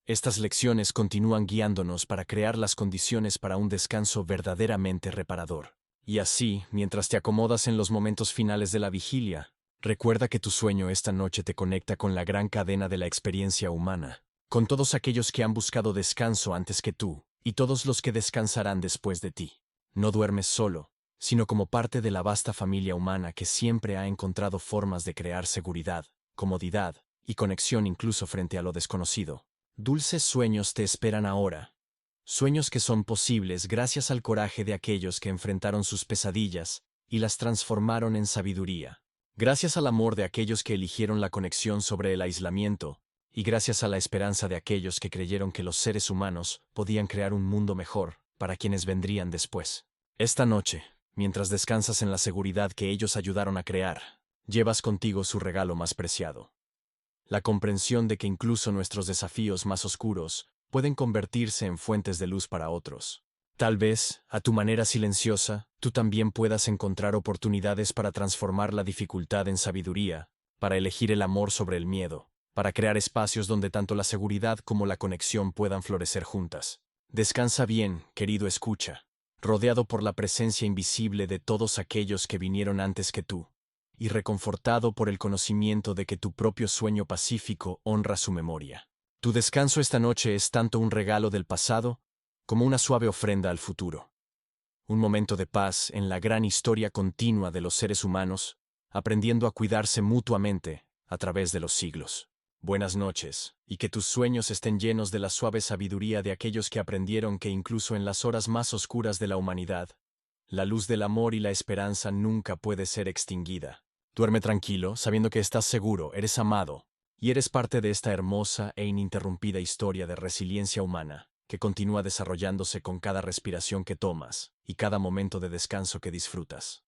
Estas lecciones continúan guiándonos para crear las condiciones para un descanso verdaderamente reparador. Y así, mientras te acomodas en los momentos finales de la vigilia, recuerda que tu sueño esta noche te conecta con la gran cadena de la experiencia humana, con todos aquellos que han buscado descanso antes que tú, y todos los que descansarán después de ti. No duermes solo, sino como parte de la vasta familia humana que siempre ha encontrado formas de crear seguridad, comodidad y conexión incluso frente a lo desconocido. Dulces sueños te esperan ahora. Sueños que son posibles gracias al coraje de aquellos que enfrentaron sus pesadillas y las transformaron en sabiduría. Gracias al amor de aquellos que eligieron la conexión sobre el aislamiento, y gracias a la esperanza de aquellos que creyeron que los seres humanos podían crear un mundo mejor para quienes vendrían después. Esta noche, mientras descansas en la seguridad que ellos ayudaron a crear, llevas contigo su regalo más preciado. La comprensión de que incluso nuestros desafíos más oscuros pueden convertirse en fuentes de luz para otros. Tal vez, a tu manera silenciosa, tú también puedas encontrar oportunidades para transformar la dificultad en sabiduría, para elegir el amor sobre el miedo, para crear espacios donde tanto la seguridad como la conexión puedan florecer juntas. Descansa bien, querido escucha, rodeado por la presencia invisible de todos aquellos que vinieron antes que tú, y reconfortado por el conocimiento de que tu propio sueño pacífico honra su memoria. Tu descanso esta noche es tanto un regalo del pasado como una suave ofrenda al futuro. Un momento de paz en la gran historia continua de los seres humanos, aprendiendo a cuidarse mutuamente a través de los siglos. Buenas noches, y que tus sueños estén llenos de la suave sabiduría de aquellos que aprendieron que incluso en las horas más oscuras de la humanidad, la luz del amor y la esperanza nunca puede ser extinguida. Duerme tranquilo, sabiendo que estás seguro, eres amado, y eres parte de esta hermosa e ininterrumpida historia de resiliencia humana, que continúa desarrollándose con cada respiración que tomas y cada momento de descanso que disfrutas.